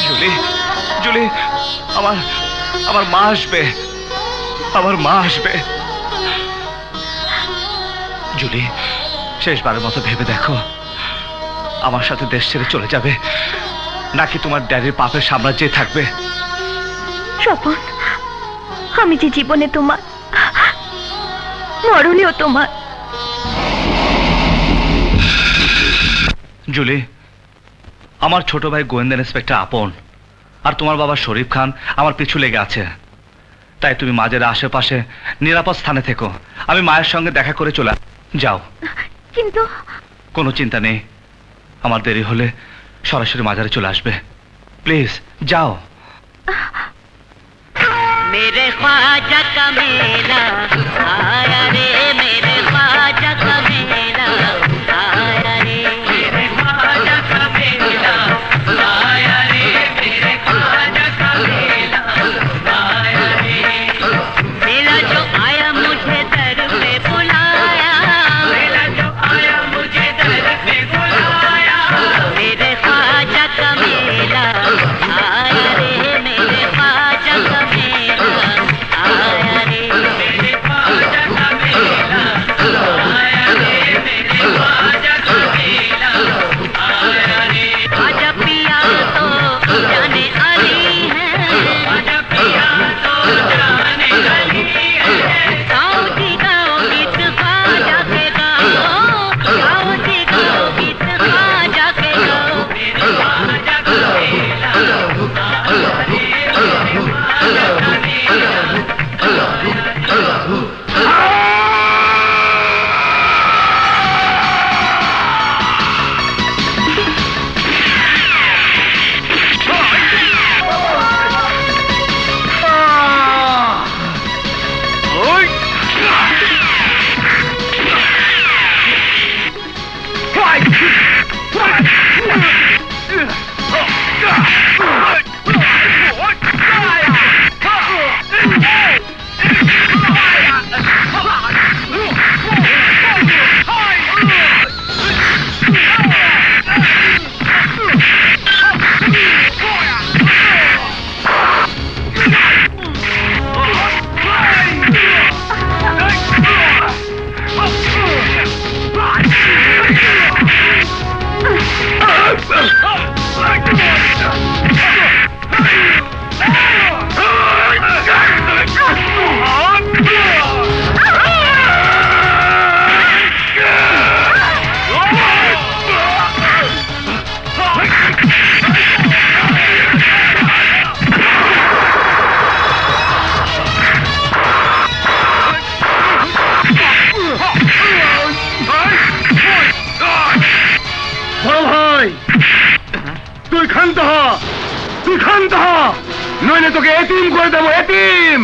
জুলি, জুলি, আমার মা আসবে, আমার মা আসবে। জুলি শেষবারের মতো ভেবে দেখো, আমার সাথে দেশ ছেড়ে চলে যাবে নাকি তোমার ড্যাডির পাপের সাম্রাজ্যে থাকবে? স্বপন, আমি যে জীবনে তোমার, মরণেও তোমার। জুলি, আমার ছোট ভাই গোয়েন্দা ইন্সপেক্টর আপন আর তোমার বাবা শরীফ খান আমার পিছু লেগে আছে, তাই তুমি মাঝের আশেপাশে নিরাপদ স্থানে থেকো। আমি মায়ের সঙ্গে দেখা করে চলে যাও। কিন্তু কোনো চিন্তা নেই, আমার দেরি হলে সরাসরি মাজারে চলে আসবে। প্লিজ যাও। मेरे ख्वाजा का मेला आया रे, मेरे ख्वाजा का मेला आया रे, मेरे ख्वाजा का मेला आया रे, मेरे ख्वाजा का मेला आया रे। मेला जो आया मुझे दर पे बुलाया, मेला जो आया मुझे दर पे बुलाया, मेरे ख्वाजा का मेला आया रे, मेरे ख्वाजा का मेला आया रे, मेरे ख्वाजा का मेला आया रे, मेरे ख्वाजा का मेला आया रे। ख्वाजा पिया तो जाने अली है, ख्वाजा पिया तो जाने अली है। गाँव जी गाँव गीत ख्वाजा के गाओ, गाँव जी गाँव गीत ख्वाजा के गाओ, मेरे ख्वाजा का मेला आया रे, मेरे ख्वाजा का मेला নইলে তোকে এতিম করে দেবো, এতিম।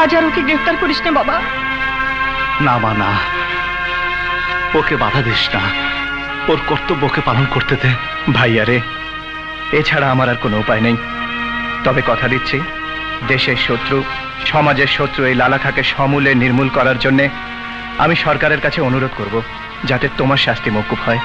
আজ আর ওকে গ্রেফতার করিস না বাবা। না মা না, ওকে বাধা দিস না, ওর কর্তব্যকে পালন করতে দে। ভাইয়া রে, এছাড়া আমার আর কোনো উপায় নেই। তবে কথা দিচ্ছি, দেশের শত্রু, সমাজের শত্রু এই লালা খাঁকে সমূলে নির্মূল করার জন্য আমি সরকারের কাছে অনুরোধ করব, যাতে তোমার শাস্তি মওকুফ হয়।